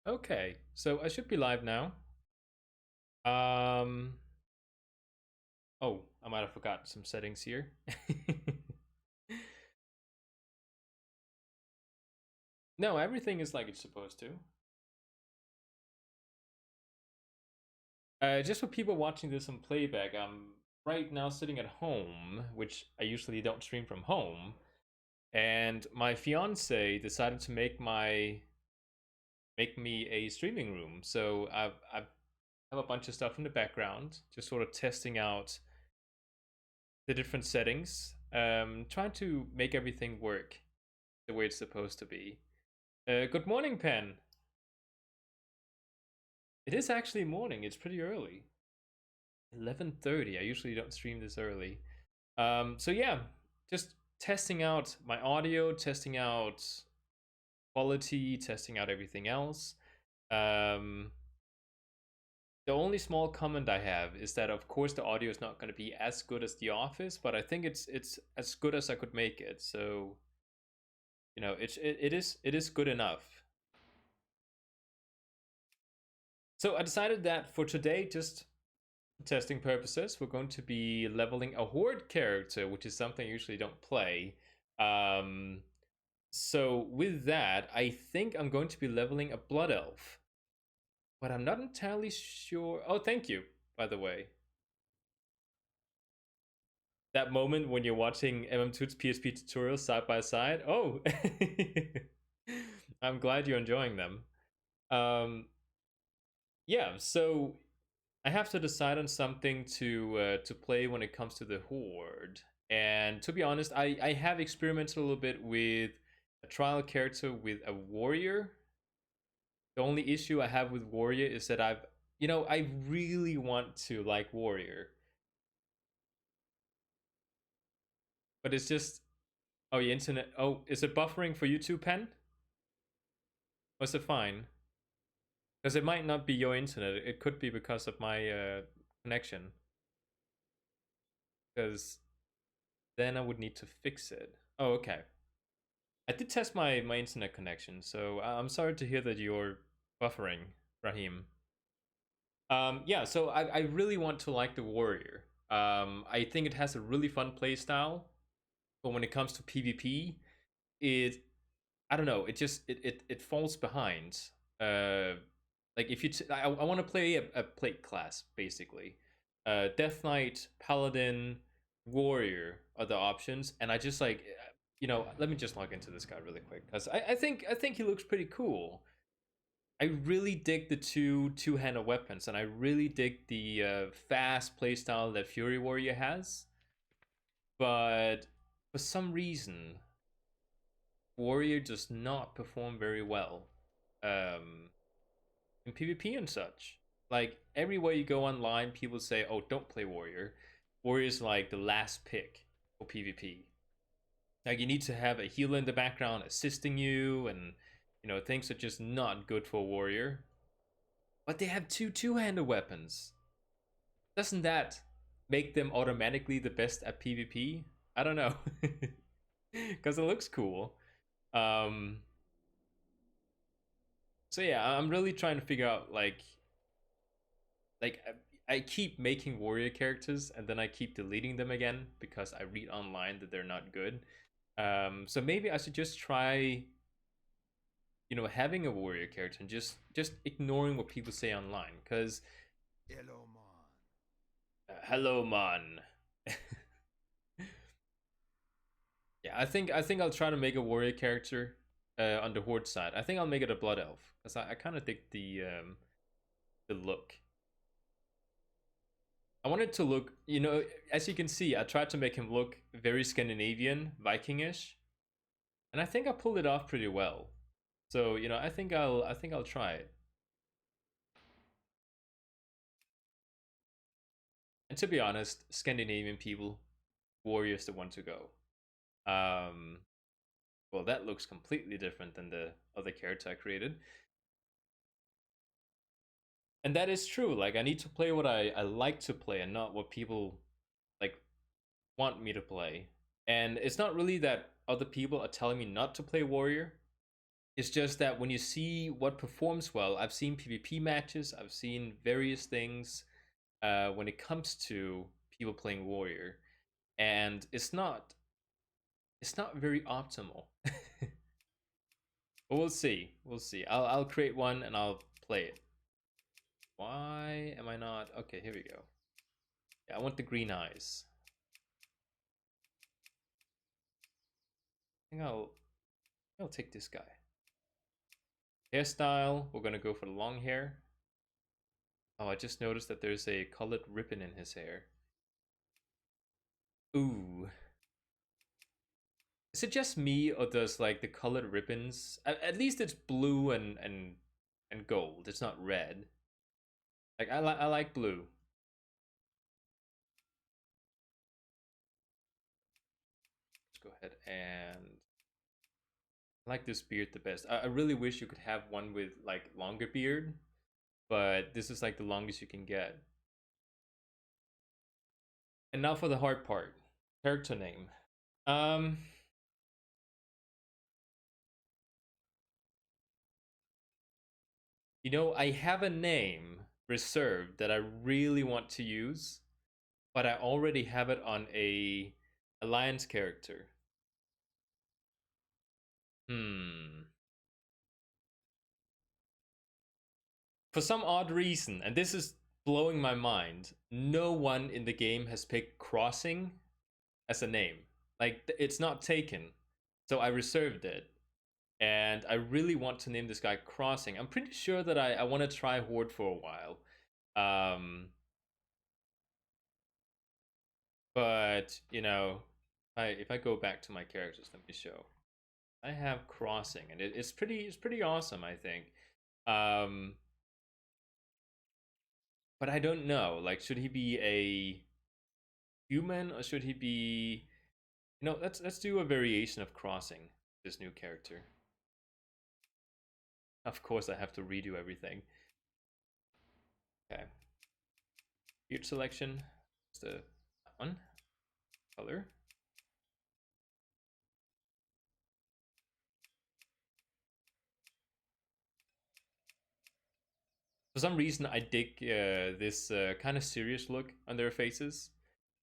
Okay, so I should be live now. Um, oh, I might have forgotten some settings here. No, everything is like it's supposed to. Just for people watching this on playback, I'm right now sitting at home, which I usually don't stream from home, and my fiance decided to make me a streaming room. So I have a bunch of stuff in the background, just sort of testing out the different settings, trying to make everything work the way it's supposed to be. Good morning, Pen. It is actually morning. It's pretty early. 11:30. I usually don't stream this early. So yeah, just testing out my audio, testing out quality, testing out everything else. Um, the only small comment I have is that of course the audio is not going to be as good as The Office, but I think it's as good as I could make it. So it is good enough. So I decided that for today, just testing purposes, we're going to be leveling a horde character, which is something I usually don't play. Um, so with that, I think I'm going to be leveling a blood elf, but I'm not entirely sure. Oh, thank you, by the way. That moment when you're watching mmtuts PSP tutorials side by side. Oh, I'm glad you're enjoying them. Um, yeah, so I have to decide on something to play when it comes to the horde. And to be honest, I have experimented a little bit with a trial character with a warrior. The only issue I have with warrior is that I really want to like warrior, but it's just oh, your internet. Oh, is it buffering for you too, Pen? Was it fine? Because it might not be your internet. It could be because of my connection. Because then I would need to fix it. Oh, okay. I did test my internet connection, so I'm sorry to hear that you're buffering, Raheem. Yeah, so I really want to like the warrior. I think it has a really fun playstyle, but when it comes to PvP, it I don't know, it falls behind. Uh, like if I want to play a plate class basically. Death Knight, Paladin, Warrior are the options, and I just let me just log into this guy really quick because I think he looks pretty cool. I really dig the two-handed weapons, and I really dig the fast playstyle that Fury Warrior has. But for some reason, Warrior does not perform very well um, in PvP and such. Like everywhere you go online, people say, "Oh, don't play Warrior." Warrior is like the last pick for PvP. Like you need to have a healer in the background assisting you, and things are just not good for Warrior. But they have two-handed weapons. Doesn't that make them automatically the best at PvP? I don't know, because it looks cool. Um, so yeah, I'm really trying to figure out like I keep making warrior characters and then I keep deleting them again because I read online that they're not good. So maybe I should just try, having a warrior character and just ignoring what people say online. Because Hello, man. hello, man. Yeah, I think I'll try to make a warrior character on the horde side. I think I'll make it a blood elf because I kind of dig the look. I want it to look, as you can see, I tried to make him look very Scandinavian, Vikingish, and I think I pulled it off pretty well. So, I think I'll try it. And to be honest, Scandinavian people, warrior's the one to go. Um, well, that looks completely different than the other character I created. And that is true. Like, I need to play what I like to play and not what people like want me to play. And it's not really that other people are telling me not to play warrior. It's just that when you see what performs well, I've seen PvP matches, I've seen various things when it comes to people playing warrior, and it's not very optimal. But we'll see. We'll see. I'll create one and I'll play it. Why am I not? Okay, here we go. Yeah, I want the green eyes. I think I'll take this guy. Hairstyle, we're gonna go for the long hair. Oh, I just noticed that there's a colored ribbon in his hair. Ooh. Is it just me, or does like the colored ribbons? At least it's blue and gold. It's not red. Like I like blue. Let's go ahead and I like this beard the best. I really wish you could have one with like longer beard, but this is like the longest you can get. And now for the hard part. Character name. Um I have a name reserved that I really want to use, but I already have it on a alliance character. Hmm. For some odd reason, and this is blowing my mind, no one in the game has picked crossing as a name. Like it's not taken. So I reserved it. And I really want to name this guy Crossing. I'm pretty sure that I want to try Horde for a while. Um, but if I go back to my characters, let me show. I have Crossing, and it's pretty awesome, I think. Um, but I don't know. Like, should he be a human or should he be? Let's do a variation of Crossing. This new character. Of course, I have to redo everything. Okay. Beard selection. Just that one. Color. For some reason, I dig this kind of serious look on their faces.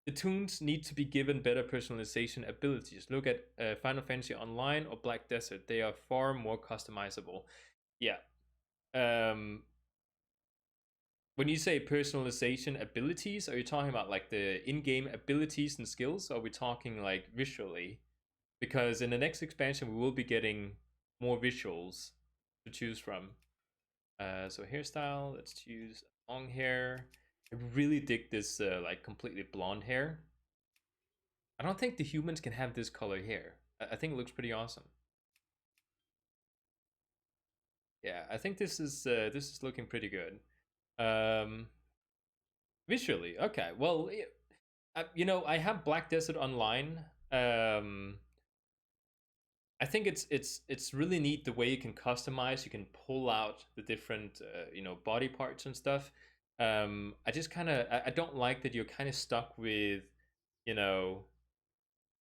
The toons need to be given better personalization abilities. Look at Final Fantasy Online or Black Desert. They are far more customizable. Yeah. Um, when you say personalization abilities, are you talking about like the in-game abilities and skills? Or are we talking like visually? Because in the next expansion, we will be getting more visuals to choose from. So hairstyle, let's choose long hair. I really dig this like completely blonde hair. I don't think the humans can have this color hair. I think it looks pretty awesome. Yeah, I think this is looking pretty good. Um, Visually, okay. Well, I have Black Desert Online. Um, I think it's really neat the way you can customize. You can pull out the different body parts and stuff. I just kind of I don't like that you're kind of stuck with you know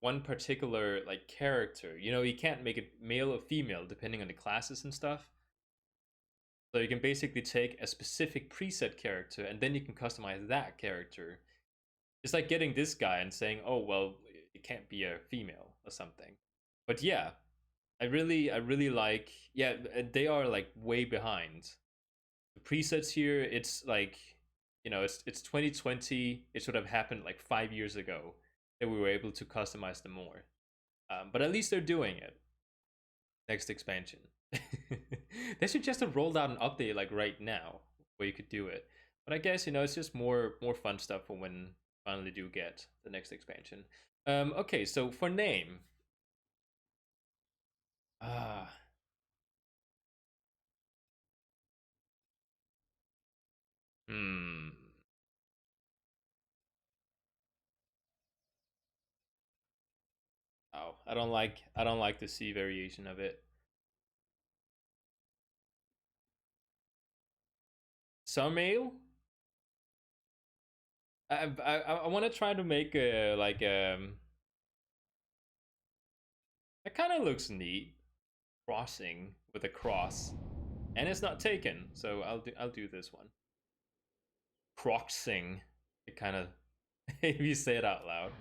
one particular like character. You can't make it male or female depending on the classes and stuff. So you can basically take a specific preset character and then you can customize that character. It's like getting this guy and saying, "Oh well, it can't be a female or something." But yeah, I really like. Yeah, they are like way behind. The presets here, it's like, it's 2020. It should have happened like 5 years ago that we were able to customize them more. But at least they're doing it. Next expansion. They should just have rolled out an update like right now where you could do it. But I guess it's just more fun stuff for when we finally do get the next expansion. Okay, so for name, ah, hmm. Oh, I don't like the C variation of it. Summail. I want to try to make a like that kind of looks neat. crossing with a cross, and it's not taken. So I'll do this one. Croxing. It kind of if you say it out loud.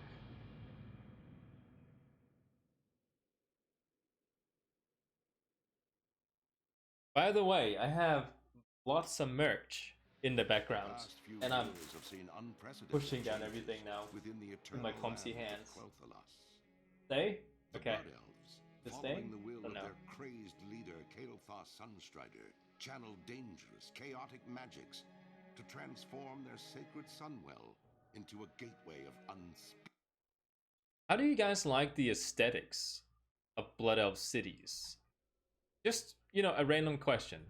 By the way, I have lots of merch in the background, and I'm pushing down everything now with my clumsy hands. Stay? Okay. Is it staying? Following the will Oh, of no. their crazed leader, Kael'thas Sunstrider, channeled dangerous, chaotic magics to transform their sacred Sunwell into a gateway of unspeakable. How do you guys like the aesthetics of Blood Elf cities? Just, a random question.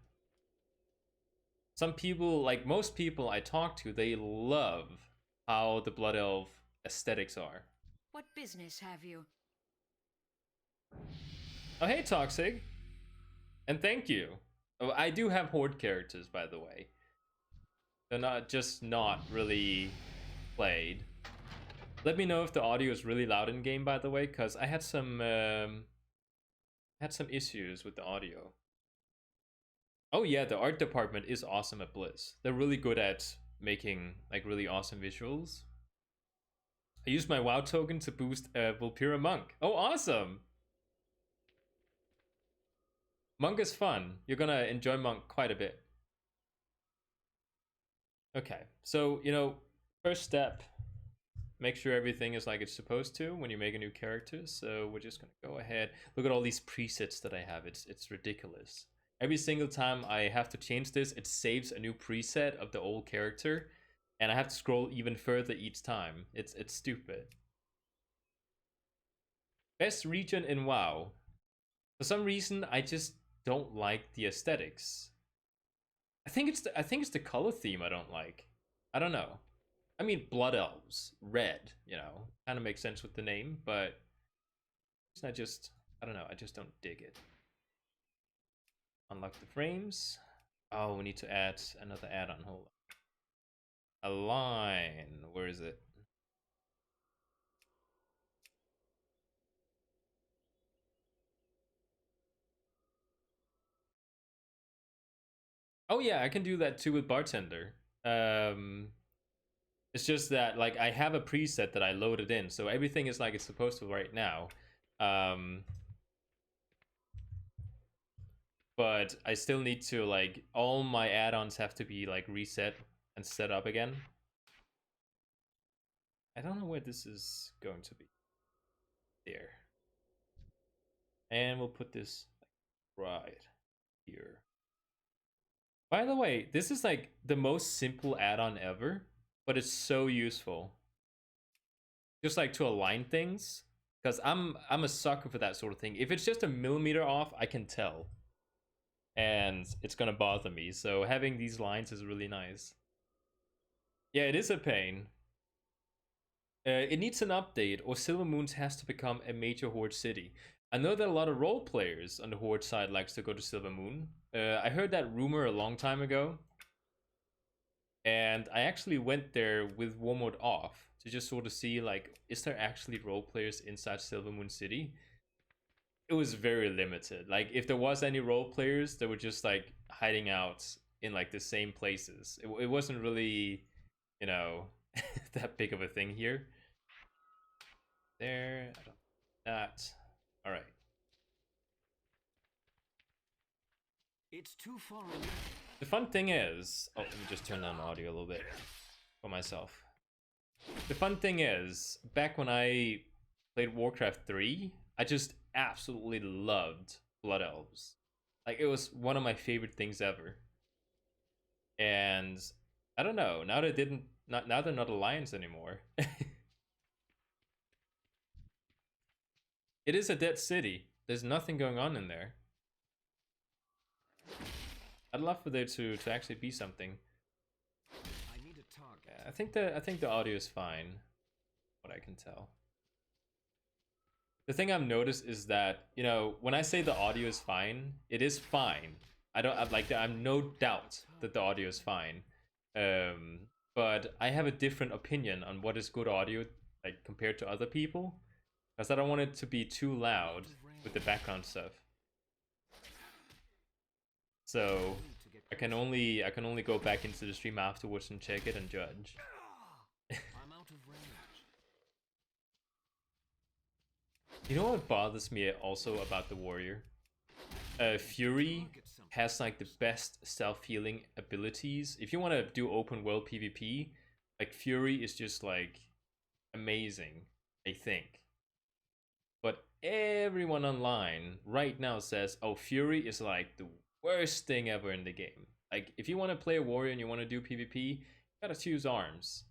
Some people, like most people I talk to, they love how the Blood Elf aesthetics are. What business have you? Oh, hey, Toxic. And thank you. Oh, I do have Horde characters, by the way. They're not really played. Let me know if the audio is really loud in game, by the way, because I had some issues with the audio. Oh yeah, the art department is awesome at Blizz. They're really good at making like really awesome visuals. I used my WoW token to boost Vulpira Monk. Oh, awesome! Monk is fun. You're gonna enjoy Monk quite a bit. Okay, so, first step, make sure everything is like it's supposed to when you make a new character. So we're just gonna go ahead. Look at all these presets that I have. It's ridiculous. Every single time I have to change this, it saves a new preset of the old character, and I have to scroll even further each time. It's stupid. Best region in WoW. For some reason, I just don't like the aesthetics. I think it's the color theme I don't like. I don't know. I mean, Blood Elves, red, kind of makes sense with the name, but I don't know, I just don't dig it. Unlock the frames. Oh, we need to add another add-on. Hold on. Align. Where is it? Oh yeah, I can do that too with Bartender. It's just that like I have a preset that I loaded in, so everything is like it's supposed to right now. But I still need to like all my add-ons have to be like reset and set up again. I don't know where this is going to be. There. And we'll put this right here. By the way, this is like the most simple add-on ever, but it's so useful. Just like to align things, because I'm a sucker for that sort of thing. If it's just a millimeter off, I can tell, and it's gonna bother me. So having these lines is really nice. Yeah, it is a pain. It needs an update, or Silver Moons has to become a major Horde city. I know that a lot of role players on the Horde side likes to go to Silver Moon. I heard that rumor a long time ago, and I actually went there with war mode off to just sort of see like, is there actually role players inside Silver Moon City? It was very limited. Like if there was any role players, they were just like hiding out in like the same places. It wasn't really, that big of a thing here. There, I don't that. All right. It's too far away. The fun thing is, oh, let me just turn down the audio a little bit for myself. The fun thing is, back when I played Warcraft 3, I just absolutely loved Blood Elves. Like it was one of my favorite things ever. And I don't know, now now they're not Alliance anymore. It is a dead city. There's nothing going on in there. I'd love for there to actually be something. I need a target. Yeah, I think the audio is fine, what I can tell. The thing I've noticed is that, when I say the audio is fine, it is fine. I'm no doubt that the audio is fine. But I have a different opinion on what is good audio, like compared to other people, because I don't want it to be too loud with the background stuff. So Need to get I can only go back into the stream afterwards and check it and judge. I'm out of range. You know what bothers me also about the warrior? Fury Target something. has like the best self-healing abilities. If you want to do open world PvP, like Fury is just like amazing, I think. But everyone online right now says, oh, Fury is like the worst thing ever in the game. Like, if you want to play a warrior and you want to do PvP, you gotta choose arms.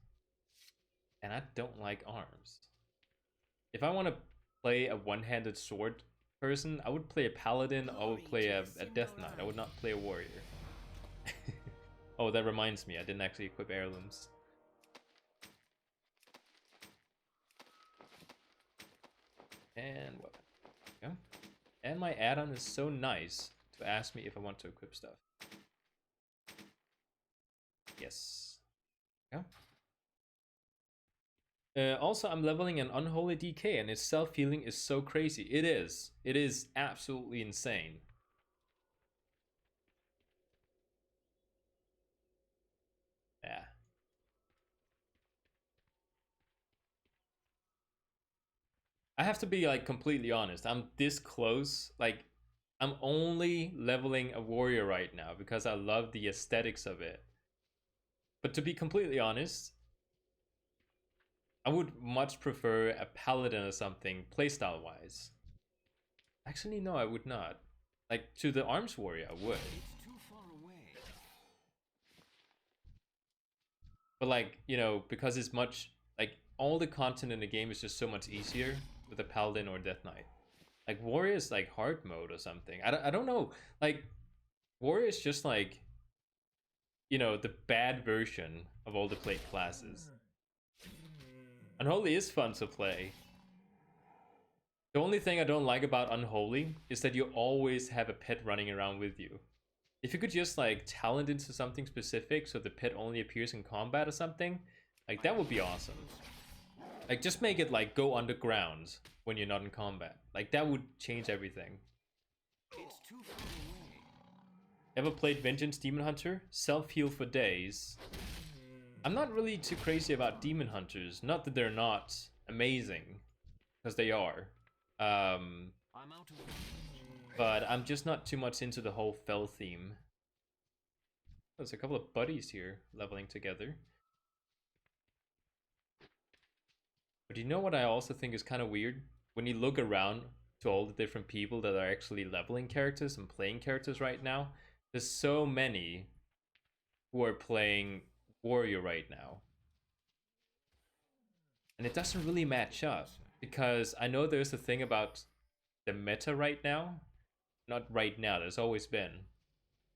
And I don't like arms. If I want to play a one-handed sword person, I would play a paladin, I would play a death knight, I would not play a warrior. Oh, that reminds me, I didn't actually equip heirlooms. And weapon. There we go. And my add-on is so nice to ask me if I want to equip stuff. Yes. Yeah. Also, I'm leveling an unholy DK, and its self-healing is so crazy. It is. It is absolutely insane. Yeah. I have to be like completely honest. I'm this close. Like, I'm only leveling a warrior right now because I love the aesthetics of it. But to be completely honest, I would much prefer a paladin or something playstyle wise. Actually, no, I would not. Like, to the arms warrior, I would. It's too far away. But like, you know, because it's much like all the content in the game is just so much easier with a paladin or death knight. Like warrior is like hard mode or something. I don't know. Like warrior is just like, you know, the bad version of all the played classes. Unholy is fun to play. The only thing I don't like about Unholy is that you always have a pet running around with you. If you could just like talent into something specific so the pet only appears in combat or something, like that would be awesome. Like just make it like go underground when you're not in combat. Like that would change everything. It's too far away. Ever played Vengeance Demon Hunter? Self-heal for days. I'm not really too crazy about Demon Hunters. Not that they're not amazing, because they are. I'm out of range. But I'm just not too much into the whole fell theme. There's a couple of buddies here leveling together. But you know what I also think is kind of weird? When you look around to all the different people that are actually leveling characters and playing characters right now, there's so many who are playing warrior right now. And it doesn't really match up, because I know there's a thing about the meta right now. Not right now, there's always been.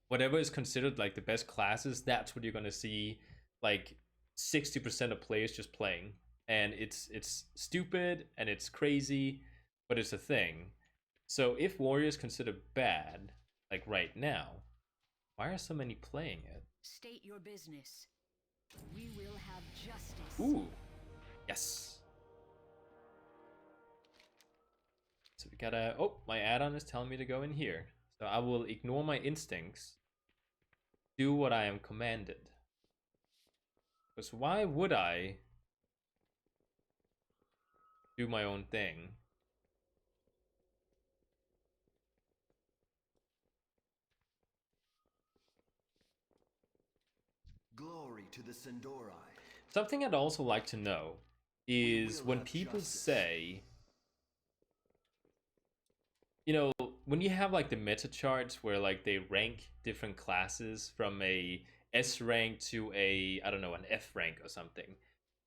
Whatever is considered like the best classes, that's what you're gonna see like 60% of players just playing. And it's stupid and it's crazy, but it's a thing. So if warrior is considered bad, like right now, why are so many playing it? State your business. We will have justice. Ooh, yes. So we gotta, oh, my add-on is telling me to go in here. So I will ignore my instincts, do what I am commanded. Because why would I do my own thing? Glory to the Sindori. Something I'd also like to know is when people say, you know, when you have like the meta charts where like they rank different classes from a S rank to a, I don't know, an F rank or something.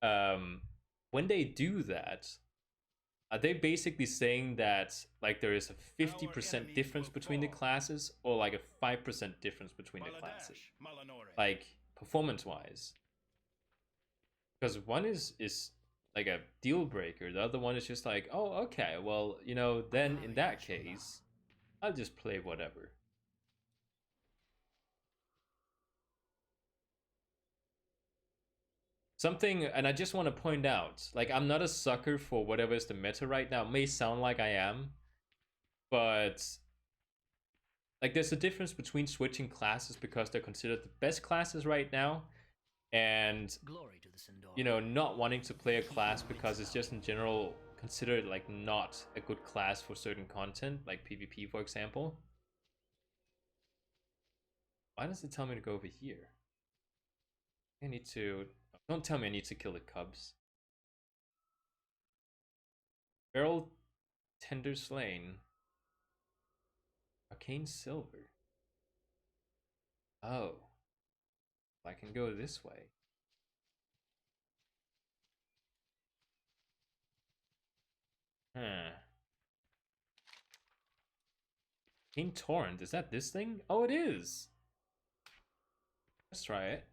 When they do that, are they basically saying that like there is a 50% difference between the classes, or like a 5% difference between the classes? Like performance wise. Because one is like a deal breaker, the other one is just like, oh, okay, well, you know, then in that case, I'll just play whatever. Something, and I just want to point out, like, I'm not a sucker for whatever is the meta right now. It may sound like I am, but like there's a difference between switching classes because they're considered the best classes right now, and Glory to the Sindora. you know, not wanting to play a class because it's just in general considered like not a good class for certain content, like PvP, for example. Why does it tell me to go over here? I need to... Don't tell me I need to kill the cubs. Feral Tender Slain. Arcane Silver. Oh. I can go this way. Huh. Arcane Torrent, is that this thing? Oh, it is! Let's try it.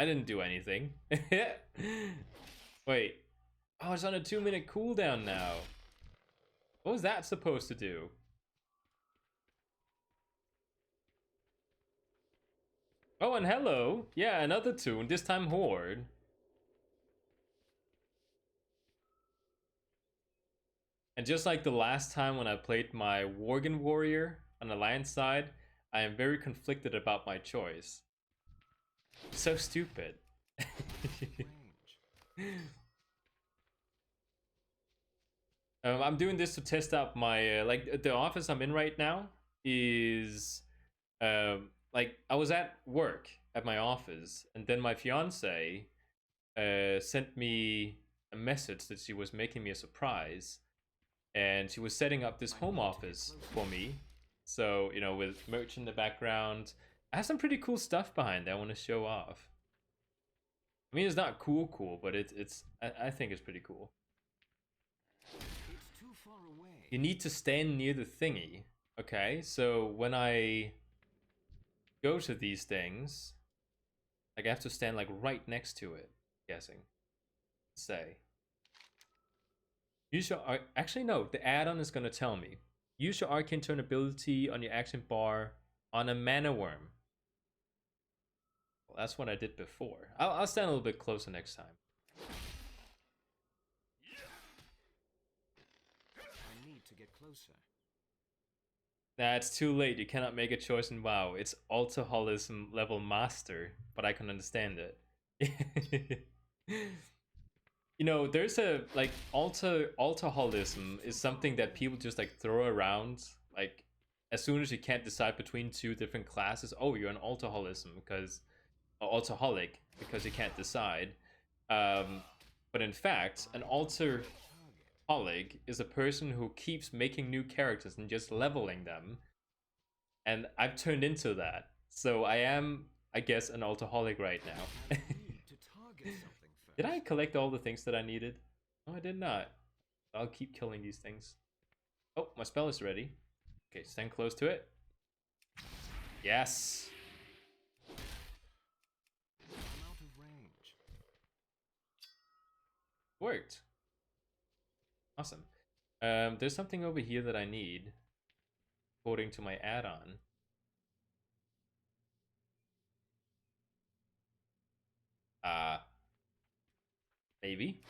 I didn't do anything. Wait. Oh, it's on a 2-minute cooldown now. What was that supposed to do? Oh, and hello. Yeah, another tune, this time Horde. And just like the last time when I played my Worgen Warrior on the Alliance side, I am very conflicted about my choice. So stupid. I'm doing this to test out my like the office I'm in right now is like I was at work at my office, and then my fiance sent me a message that she was making me a surprise, and she was setting up this home office for me. So, you know, with merch in the background, I have some pretty cool stuff behind that I want to show off. I mean, it's not cool, but I think it's pretty cool. It's too far away. You need to stand near the thingy. Okay, so when I go to these things, like I have to stand like right next to it, I'm guessing. Say. Use your actually no, the add-on is gonna tell me. Use your arcane turn ability on your action bar on a mana worm. Well, that's what I did before. I'll stand a little bit closer next time. I need to get closer. Nah, it's too late. You cannot make a choice in WoW. It's alcoholism level master, but I can understand it. You know, there's a like alcoholism is something that people just like throw around. Like as soon as you can't decide between two different classes, oh, you're an alcoholism because alcoholic because you can't decide. But in fact, an alcoholic is a person who keeps making new characters and just leveling them. And I've turned into that. So I am, I guess, an alcoholic right now. I need to target something first. Did I collect all the things that I needed? No, I did not. I'll keep killing these things. Oh, my spell is ready. Okay, stand close to it. Yes. I'm out of range. Worked. Awesome. There's something over here that I need, according to my add-on. Maybe.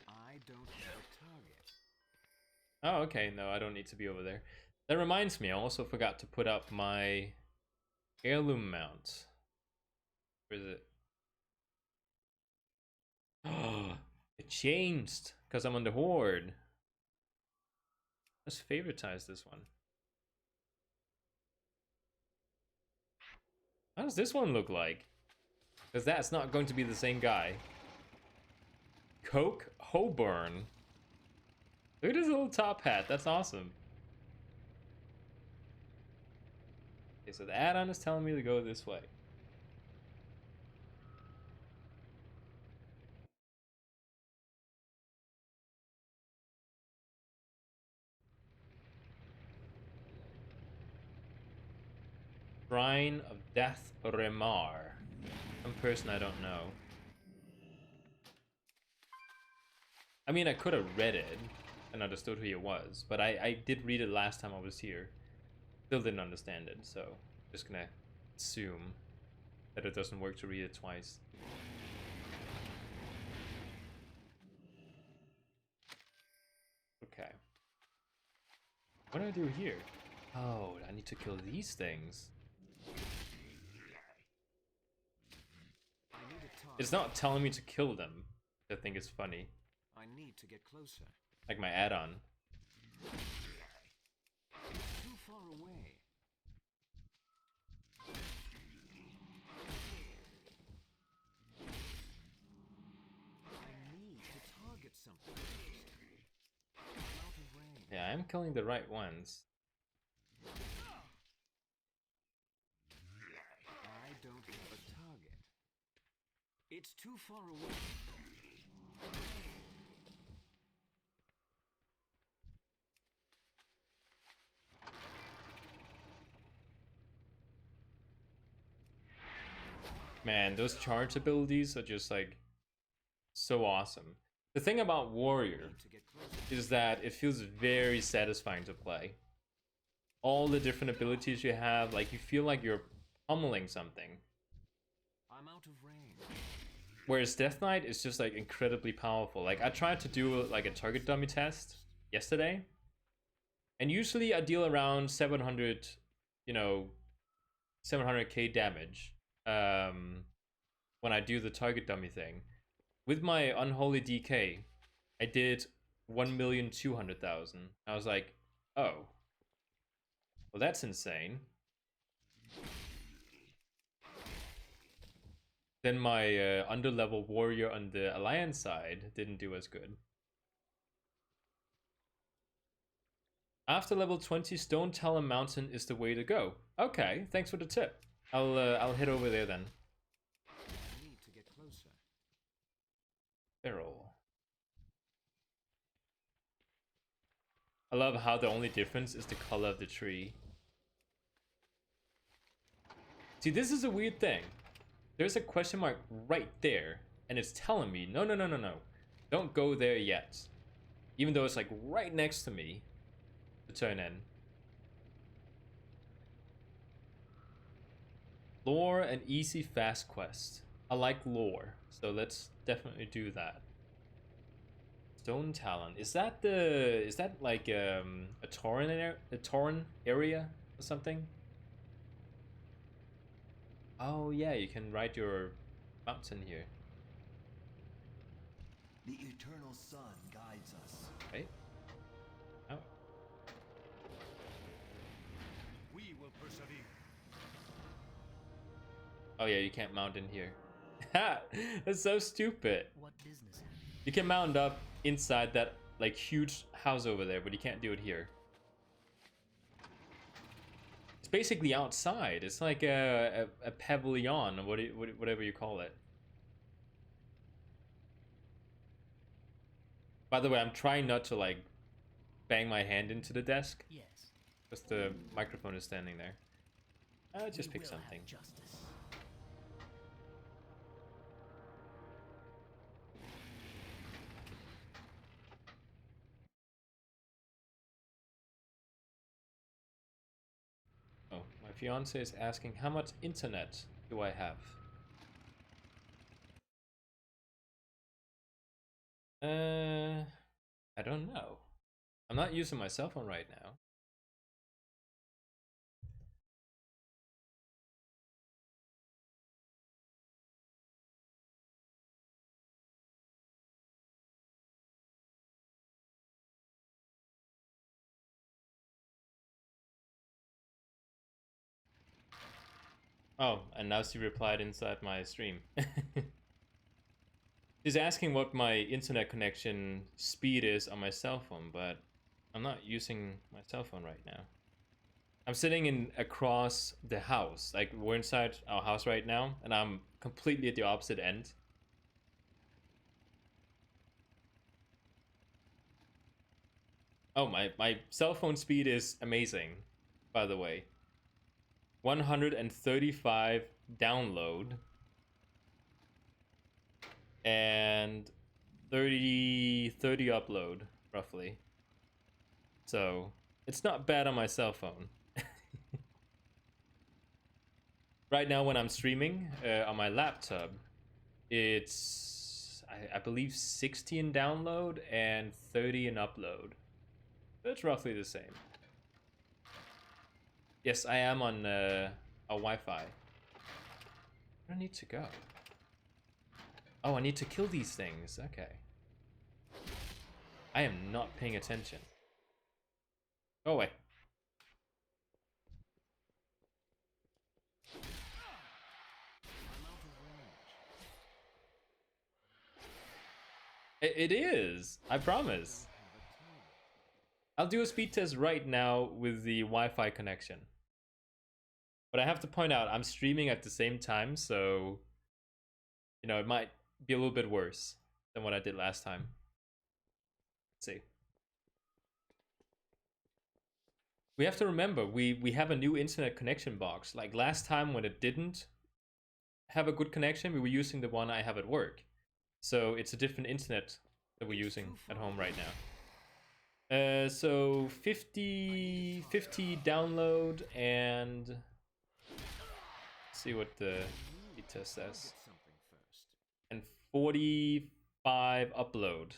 I don't have a target. Oh, okay. No, I don't need to be over there. That reminds me, I also forgot to put up my heirloom mount. Where is it? Oh, it changed because I'm on the Horde. Let's favoritize this one. How does this one look like? Because that's not going to be the same guy. Coke Hoburn. Look at his little top hat. That's awesome. Okay, so the add-on is telling me to go this way. Shrine of Death Remar. Some person I don't know. I mean, I could have read it and understood who he was, but I did read it last time I was here. Still didn't understand it, so just gonna assume that it doesn't work to read it twice. What do I do here? Oh, I need to kill these things. I need a target. It's not telling me to kill them. I think it's funny. I need to get closer. Like my add-on. Too far away. I need to target something. I'm out of range. Yeah, I'm killing the right ones. I don't have a target. It's too far away. Man, those charge abilities are just like so awesome. The thing about Warrior Need to get closer. is that it feels very satisfying to play. All the different abilities you have, like you feel like you're pummeling something. I'm out of range. Whereas Death Knight is just like incredibly powerful. Like I tried to do like a target dummy test yesterday, and usually I deal around 700, 700k damage when I do the target dummy thing. With my Unholy DK, I did 1,200,000. I was like, oh, well that's insane. Then my underlevel warrior on the Alliance side didn't do as good. After level 20, Stone Talon Mountain is the way to go. Okay, thanks for the tip. I'll head over there then. I need to get closer. Barrel. I love how the only difference is the color of the tree. See, this is a weird thing. There's a question mark right there, and it's telling me, no, no, no, no, no. Don't go there yet. Even though it's like right next to me to turn in. Lore and easy fast quest. I like lore, so let's definitely do that. Stone Talon. Is that like a Tauren area or something? Oh yeah, you can ride your mountain here. The eternal sun guides us. Right? Oh. We will persevere. Oh yeah, you can't mount in here. That's so stupid. What business? You can mount up inside that like huge house over there, but you can't do it here. It's basically outside. It's like a pavilion, or whatever you call it. By the way, I'm trying not to like bang my hand into the desk Yes. because the microphone is standing there. I'll just We pick will something. have justice. Oh, my fiance is asking how much internet do I have? I don't know. I'm not using my cell phone right now. Oh, and now she replied inside my stream. She's asking what my internet connection speed is on my cell phone, but I'm not using my cell phone right now. I'm sitting in across the house. Like we're inside our house right now, and I'm completely at the opposite end. Oh, my cell phone speed is amazing, by the way. 135 download and 30 upload roughly. So it's not bad on my cell phone. Right now when I'm streaming on my laptop, it's I believe 60 in download and 30 in upload. It's roughly the same. Yes, I am on a Wi-Fi. Where do I need to go? Oh, I need to kill these things. Okay. I am not paying attention. Go away. It is. I promise. I'll do a speed test right now with the Wi-Fi connection. But I have to point out, I'm streaming at the same time, so... You know, it might be a little bit worse than what I did last time. Let's see. We have to remember, we have a new internet connection box. Like last time when it didn't have a good connection, we were using the one I have at work. So it's a different internet that we're using at home right now. So 50 download and let's see what the speed test says. And 45 upload.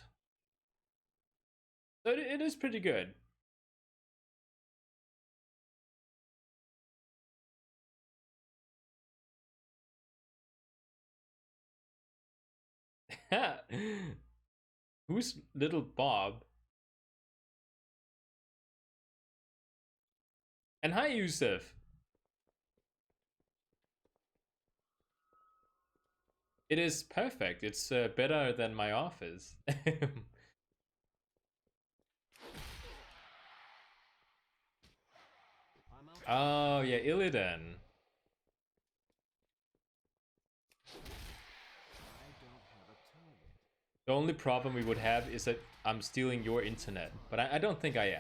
So it is pretty good. Who's little Bob? And hi, Yusuf. It is perfect. It's better than my office. Oh, yeah, Illidan. The only problem we would have is that I'm stealing your internet, but I don't think I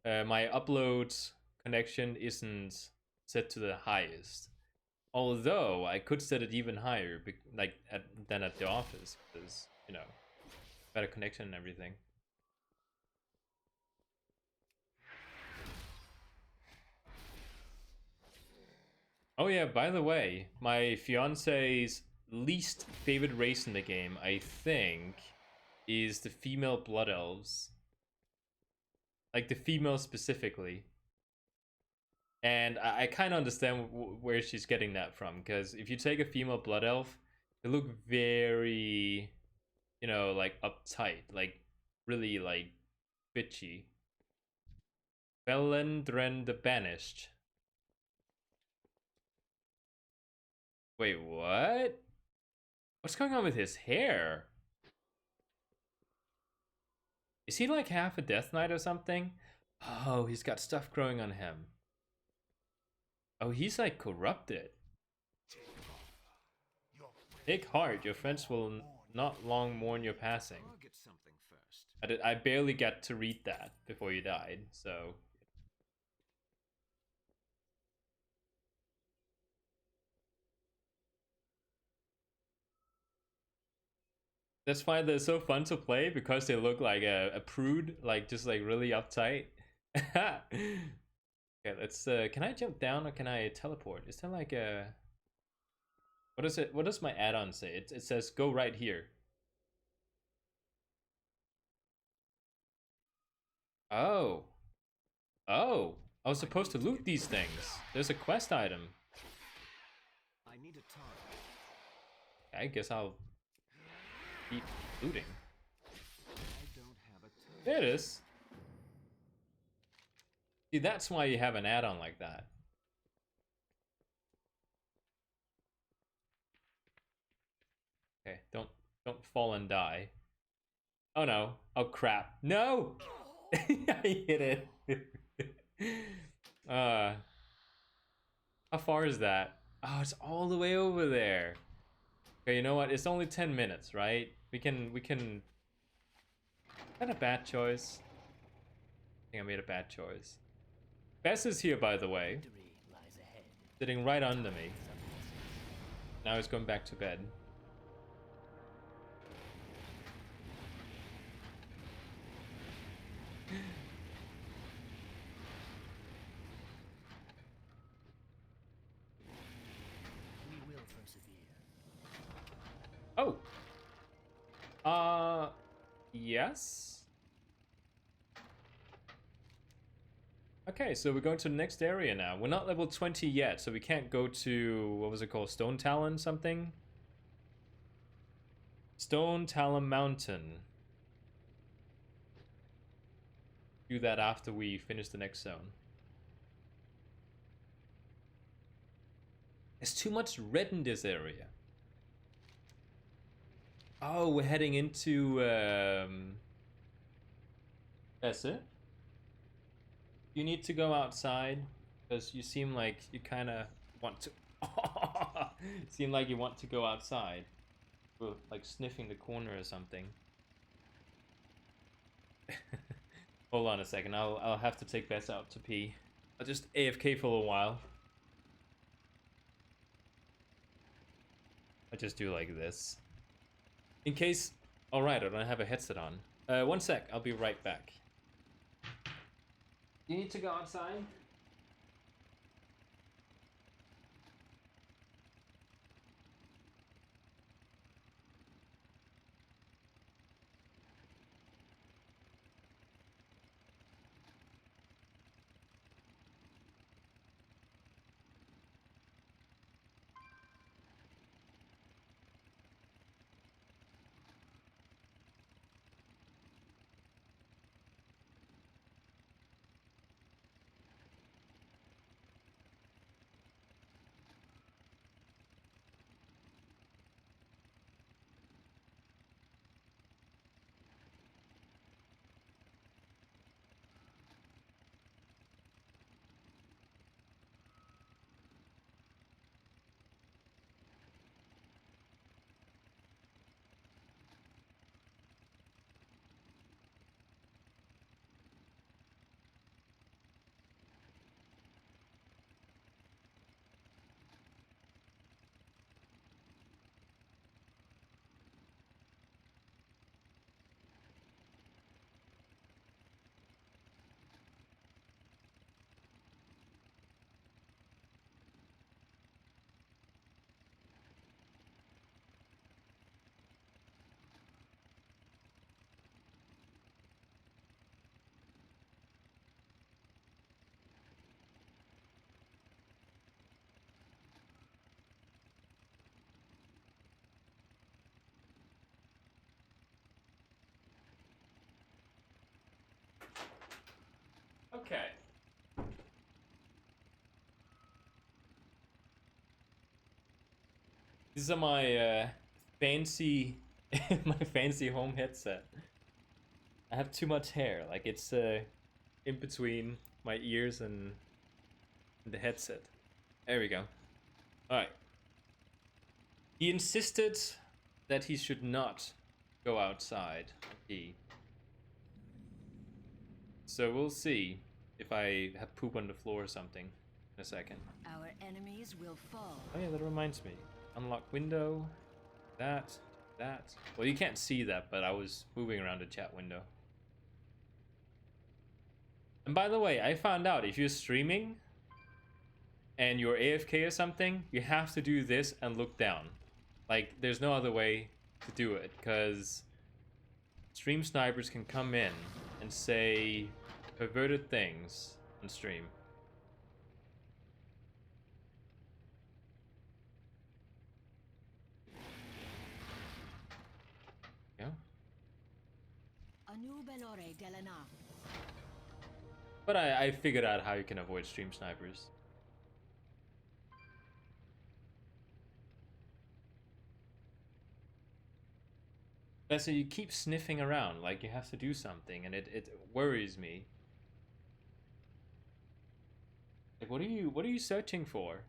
am. My upload connection isn't set to the highest. Although I could set it even higher, than at the office, because, you know, better connection and everything. Oh yeah, by the way, my fiance's least favorite race in the game, I think, is the female blood elves. Like the female specifically. And I kind of understand where she's getting that from, because if you take a female blood elf, they look very, you know, like uptight, like really like bitchy. Felendren the Banished. Wait, what? What's going on with his hair? Is he like half a Death Knight or something? Oh, he's got stuff growing on him. Oh, he's like corrupted. Take heart, your friends will not long mourn your passing. I barely got to read that before you died, so... That's why they're so fun to play, because they look like a prude, like just like really uptight. Okay, let's can I jump down or can I teleport? Is there like a... What is it? What does my add-on say? It says go right here. Oh. Oh. I was supposed to loot these things. There's a quest item. I need a target. I guess I'll keep looting. I don't have a target. There it is. See, that's why you have an add-on like that. Okay, don't fall and die. Oh no. Oh crap. No! I hit it. How far is that? Oh, it's all the way over there. Okay, you know what? It's only 10 minutes, right? We can... Is that a bad choice? I think I made a bad choice. Bess is here, by the way. Sitting right under me. Now he's going back to bed. We will persevere. Oh. Yes? Okay, so we're going to the next area now. We're not level 20 yet, so we can't go to, what was it called? Stone Talon something? Stone Talon Mountain. Do that after we finish the next zone. There's too much red in this area. Oh, we're heading into, that's it? You need to go outside, because you seem like you kind of want to... seem like you want to go outside. Like sniffing the corner or something. Hold on a second, I'll have to take Bess out to pee. I'll just AFK for a while. I just do like this. In case... Alright, I don't have a headset on. 1 sec, I'll be right back. You need to go outside? Okay. These are my fancy my fancy home headset. I have too much hair, like it's in between my ears and the headset. There we go. Alright. He insisted that he should not go outside. So we'll see if I have poop on the floor or something in a second. Our enemies will fall. Oh yeah, that reminds me. Unlock window. That. Well, you can't see that, but I was moving around the chat window. And by the way, I found out if you're streaming and you're AFK or something, you have to do this and look down. Like, there's no other way to do it, because stream snipers can come in and say perverted things on stream. Yeah. But I figured out how you can avoid stream snipers. So you keep sniffing around like you have to do something, and it worries me. Like, what are you searching for?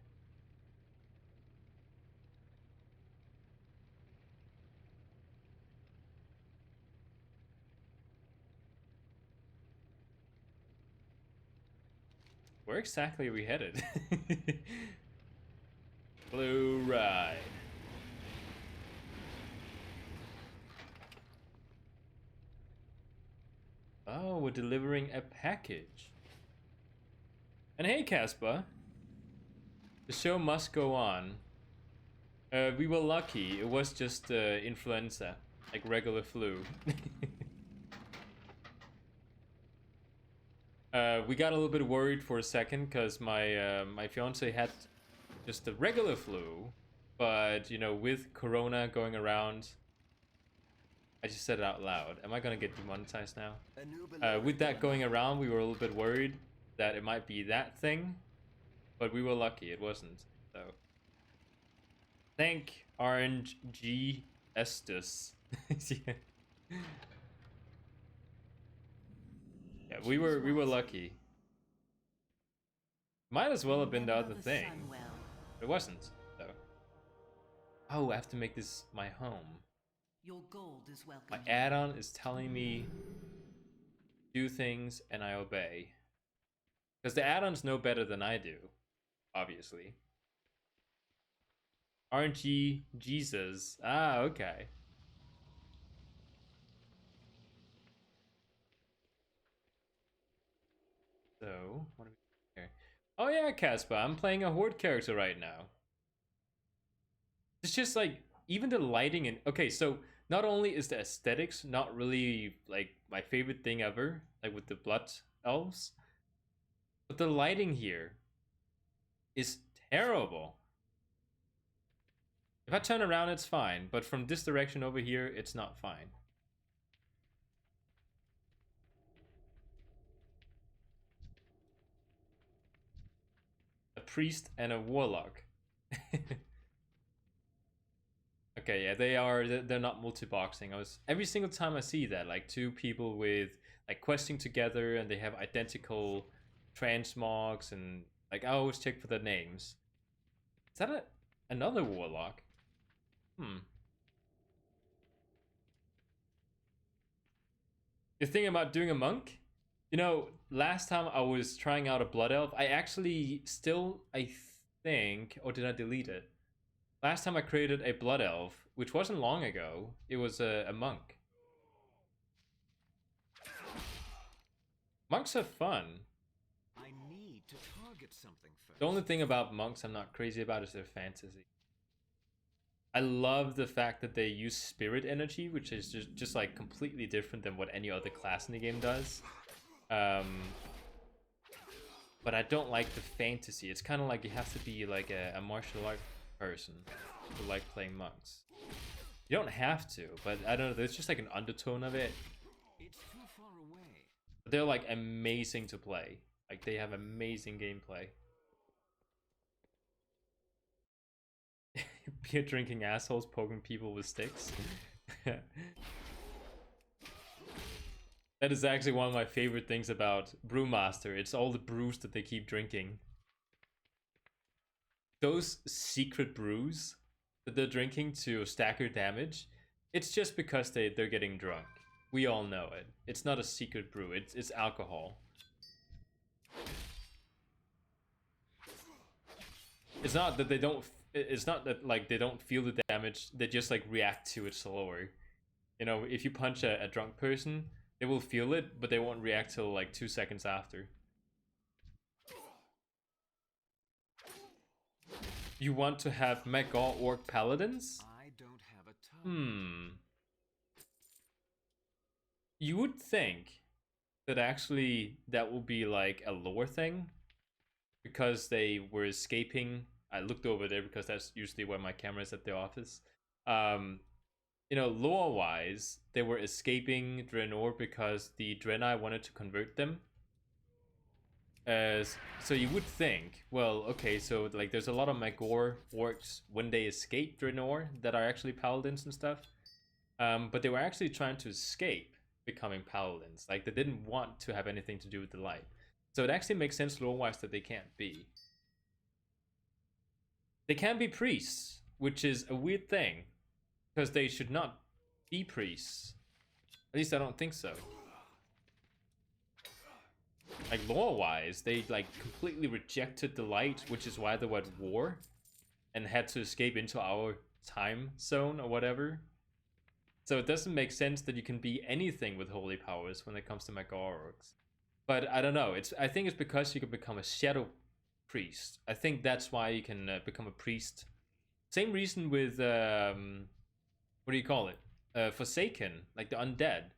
Where exactly are we headed? Blue ride. Oh, we're delivering a package. And hey, Casper. The show must go on. We were lucky. It was just influenza, like regular flu. We got a little bit worried for a second because my fiance had just the regular flu, but you know, with Corona going around, I just said it out loud. Am I gonna get demonetized now? With that going around, we were a little bit worried that it might be that thing, but we were lucky it wasn't. So, thank RNG Estus. Yeah, we were lucky. Might as well have been the other thing. It wasn't, though. Oh, I have to make this my home. Your gold is welcome. My add-on is telling me do things and I obey. Because the add-ons know better than I do, obviously. RNG Jesus. Ah, okay. So, what are we doing here? Oh yeah, Casper, I'm playing a horde character right now. It's just like, even the lighting and... Okay, so not only is the aesthetics not really like my favorite thing ever, like with the blood elves, but the lighting here is terrible. If I turn around, it's fine, but from this direction over here, it's not fine. A priest and a warlock. Okay, yeah, they're not multi-boxing. Every single time I see that, like two people with like questing together and they have identical transmogs and like I always check for the names. Is that another warlock? You're thinking about doing a monk? You know, last time I was trying out a blood elf, I actually still, I think, or did I delete it? Last time I created a blood elf, which wasn't long ago, it was a monk. Monks are fun. I need to target something first. The only thing about monks I'm not crazy about is their fantasy. I love the fact that they use spirit energy, which is just like completely different than what any other class in the game does. But I don't like the fantasy. It's kind of like you have to be like a martial art person to like playing monks. You don't have to, but I don't know. There's just like an undertone of it. It's too far away. But they're like amazing to play. Like they have amazing gameplay. Beer drinking assholes poking people with sticks. That is actually one of my favorite things about Brewmaster. It's all the brews that they keep drinking. Those secret brews that they're drinking to stagger damage, it's just because they're getting drunk. We all know it. It's not a secret brew, it's alcohol. It's not that they don't, it's not that like they don't feel the damage, they just like react to it slower. You know, if you punch a drunk person, they will feel it, but they won't react till like 2 seconds after. You want to have Mega Orc Paladins? I don't have a target. You would think that actually that will be like a lore thing, because they were escaping. I looked over there because that's usually where my camera is at the office. You know, lore wise, they were escaping Draenor because the Draenei wanted to convert them. So you would think, well, okay, so like there's a lot of Magor orcs when they escape Draenor that are actually paladins and stuff. But they were actually trying to escape becoming paladins. Like they didn't want to have anything to do with the light. So it actually makes sense lore-wise that they can't be. They can be priests, which is a weird thing, because they should not be priests. At least I don't think so. Like lore-wise, they like completely rejected the light, which is why they were at war and had to escape into our time zone or whatever. So it doesn't make sense that you can be anything with holy powers when it comes to Magor orcs. But I don't know. I think it's because you can become a shadow priest. I think that's why you can become a priest. Same reason with what do you call it? Forsaken, like the undead.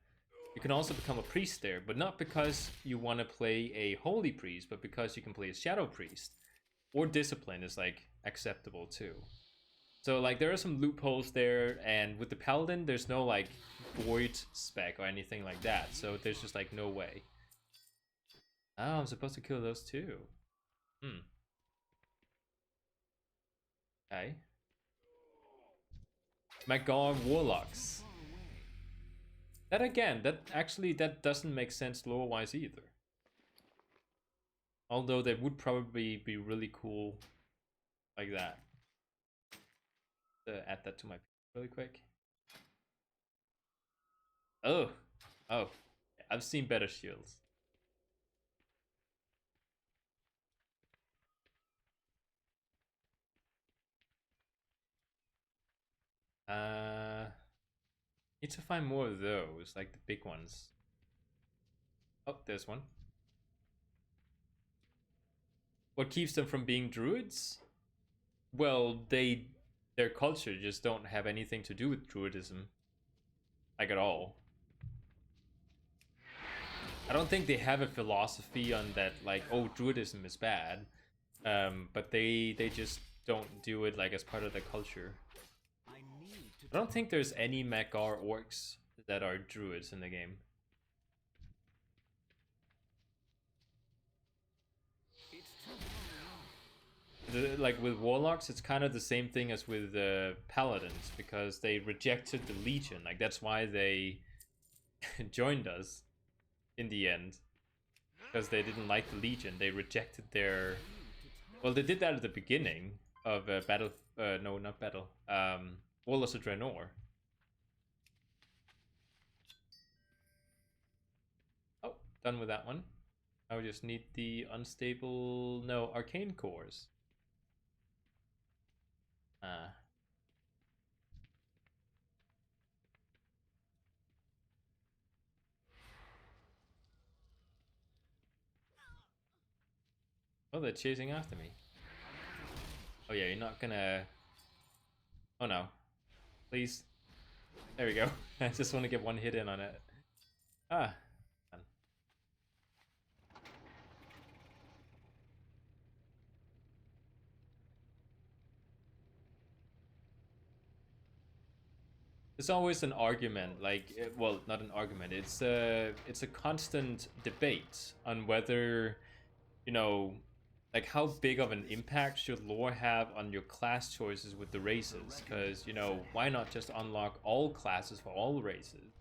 You can also become a priest there, but not because you want to play a holy priest, but because you can play a shadow priest. Or discipline is like acceptable too. So like there are some loopholes there, and with the paladin, there's no like void spec or anything like that. So there's just like no way. Oh, I'm supposed to kill those too. Hmm. Okay. My god, warlocks. That again, that doesn't make sense lore-wise either. Although they would probably be really cool like that. Add that to my really quick. Oh, oh, I've seen better shields. Need to find more of those, like the big ones. Oh, there's one. What keeps them from being druids? Well, their culture just don't have anything to do with druidism, like at all. I don't think they have a philosophy on that, like, oh, druidism is bad, but they just don't do it like as part of their culture. I don't think there's any Magar orcs that are druids in the game. Like with warlocks, it's kind of the same thing as with paladins, because they rejected the legion. Like that's why they joined us in the end, because they didn't like the legion. They rejected their. Well, they did that at the beginning of battle. No, not battle. Warlords of Draenor. Oh, done with that one. I just need the unstable. No, arcane cores. Ah. Oh, they're chasing after me. Oh yeah, you're not gonna. Oh no. Please. There we go. I just want to get one hit in on it. Ah. Done. There's always an argument, like, well, not an argument. It's a constant debate on whether, you know, like how big of an impact should lore have on your class choices with the races? Because you know, why not just unlock all classes for all races?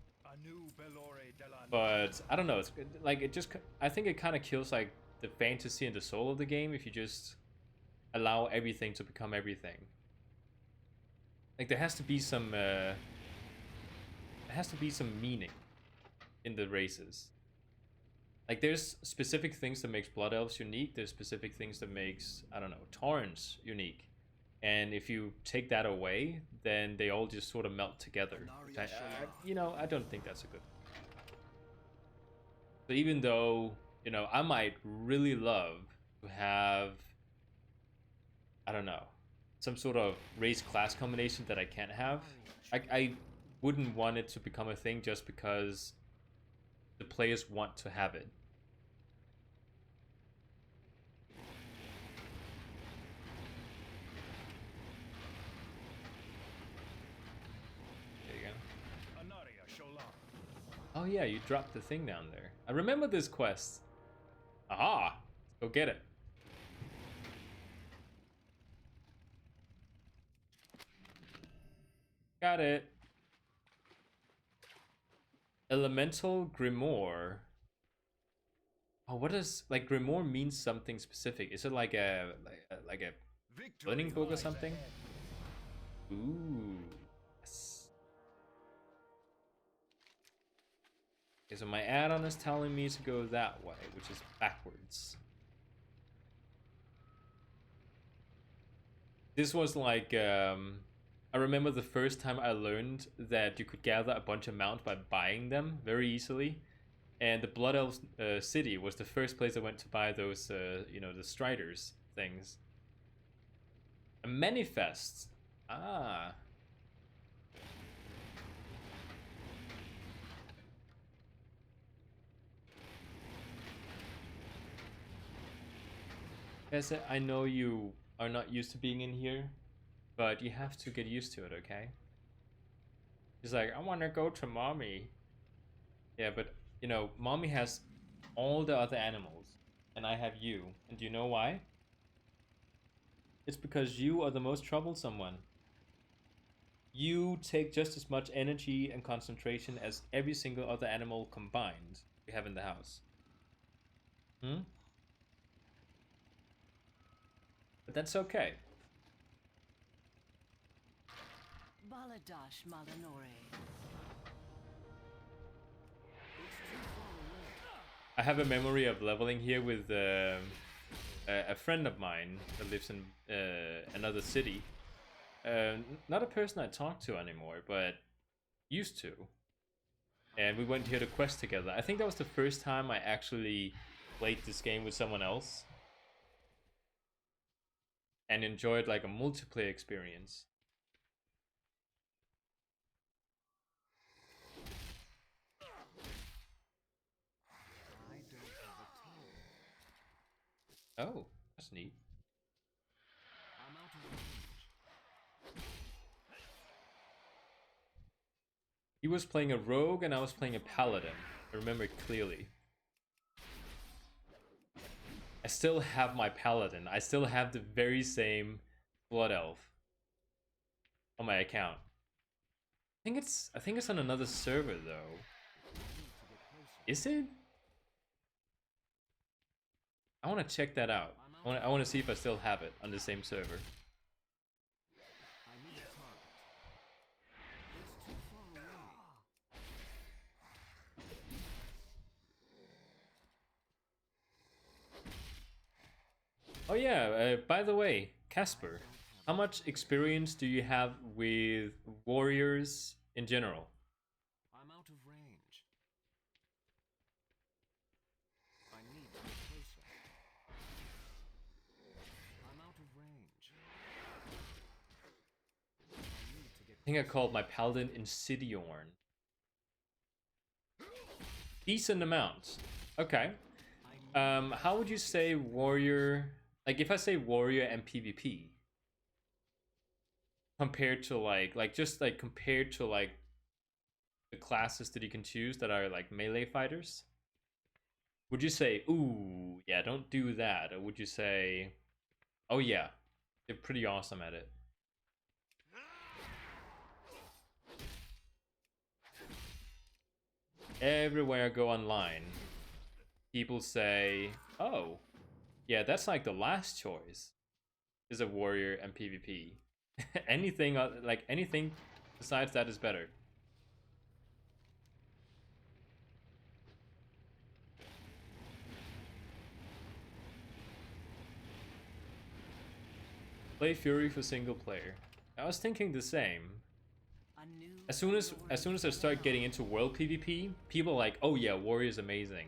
But I don't know. It's like it just. I think it kind of kills like the fantasy and the soul of the game if you just allow everything to become everything. Like there has to be some. There has to be some meaning in the races. Like there's specific things that makes Blood Elves unique. There's specific things that makes, I don't know, Taurens unique. And if you take that away, then they all just sort of melt together. You know, I don't think that's a good. So even though, you know, I might really love to have, I don't know, some sort of race class combination that I can't have. I wouldn't want it to become a thing just because the players want to have it. There you go. Oh yeah, you dropped the thing down there. I remember this quest. Aha! Go get it. Got it. Elemental Grimoire. Oh, what does like Grimoire means something specific? Is it like a learning book or something? Ooh. Yes. Okay, so my add-on is telling me to go that way, which is backwards. This was like I remember the first time I learned that you could gather a bunch of mounts by buying them very easily. And the Blood Elves city was the first place I went to buy those, you know, the Striders things. A manifest. Ah. Yes, I know you are not used to being in here, but you have to get used to it, okay? He's like, I want to go to mommy. Yeah, but you know, mommy has all the other animals, and I have you. And do you know why? It's because you are the most troublesome one. You take just as much energy and concentration as every single other animal combined we have in the house. Hmm? But that's okay. Baladash Malanore. I have a memory of leveling here with a friend of mine that lives in another city. Not a person I talk to anymore, but used to. And we went here to quest together. I think that was the first time I actually played this game with someone else and enjoyed like a multiplayer experience. I don't have a towel. Oh, that's neat. I'm out of range. He was playing a rogue and I was playing a paladin. I remember it clearly. I still have my paladin. I still have the very same blood elf on my account. I think it's on another server though. Is it? I want to check that out. I want to see if I still have it on the same server. I need a target. It's too far away. Oh yeah, by the way, Casper, how much experience do you have with warriors in general? I'm out of range. I need to get closer. I'm out of range. I need to get I think I called my paladin Insidiorn. Decent amount. Okay. How would you say warrior? Like if I say warrior and PvP, compared to like just like compared to like the classes that you can choose that are like melee fighters, would you say, ooh, yeah, don't do that, or would you say, oh yeah, they're pretty awesome at it? Everywhere I go online, people say, oh, yeah, that's like the last choice is a warrior and PvP. Anything like anything besides that is better. Play Fury for single player. I was thinking the same. A new As soon as I start getting into world PvP, people are like, oh yeah, warrior is amazing.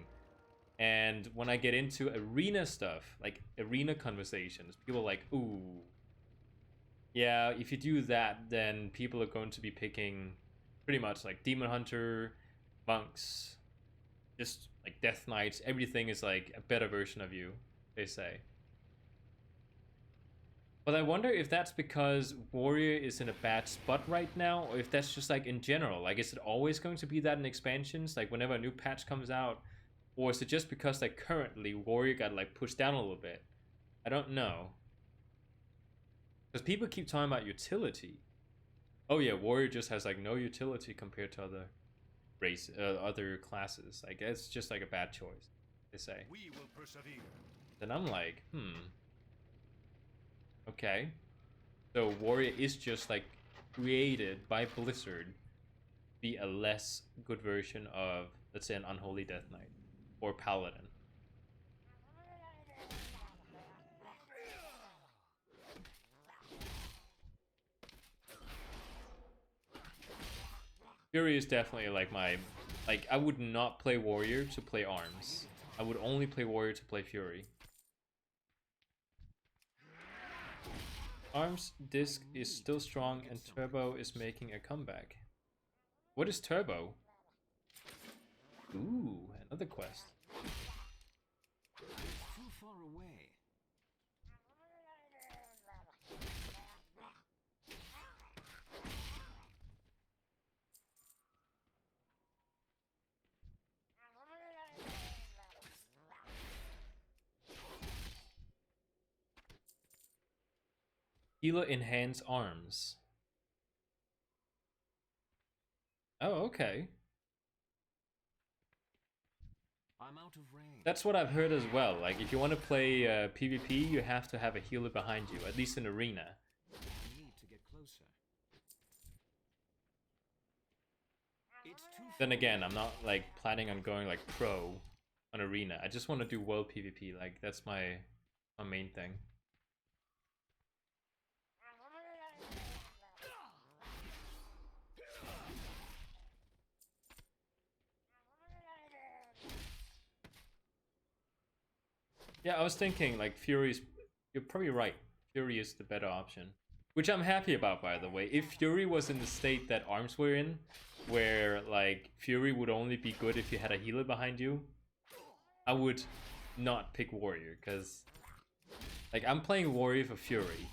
And when I get into arena stuff, like arena conversations, people are like, ooh, yeah, if you do that, then people are going to be picking pretty much like Demon Hunter, monks, just like Death Knights. Everything is like a better version of you, they say. But I wonder if that's because Warrior is in a bad spot right now, or if that's just like in general. Like, is it always going to be that in expansions? Like, whenever a new patch comes out? Or is it just because like currently Warrior got like pushed down a little bit? I don't know. Because people keep talking about utility. Oh yeah, Warrior just has like no utility compared to other other classes. Like it's just like a bad choice, they say. We will persevere. Then I'm like, okay. So Warrior is just like created by Blizzard to be a less good version of, let's say, an Unholy Death Knight or Paladin. Fury is definitely like my, like I would not play Warrior to play Arms. I would only play Warrior to play Fury. Arms disc is still strong and Turbo is making a comeback. What is Turbo? Ooh, another quest. It's too far away. Healer enhance arms. Oh, okay. I'm out of range. That's what I've heard as well. Like, if you want to play PvP, you have to have a healer behind you, at least in arena. I need to get closer. It's too Then again, I'm not like planning on going like pro on arena. I just want to do world PvP. Like, that's my main thing. Yeah, I was thinking like Fury's. You're probably right. Fury is the better option, which I'm happy about, by the way. If Fury was in the state that Arms were in, where like Fury would only be good if you had a healer behind you, I would not pick Warrior, because like I'm playing Warrior for Fury,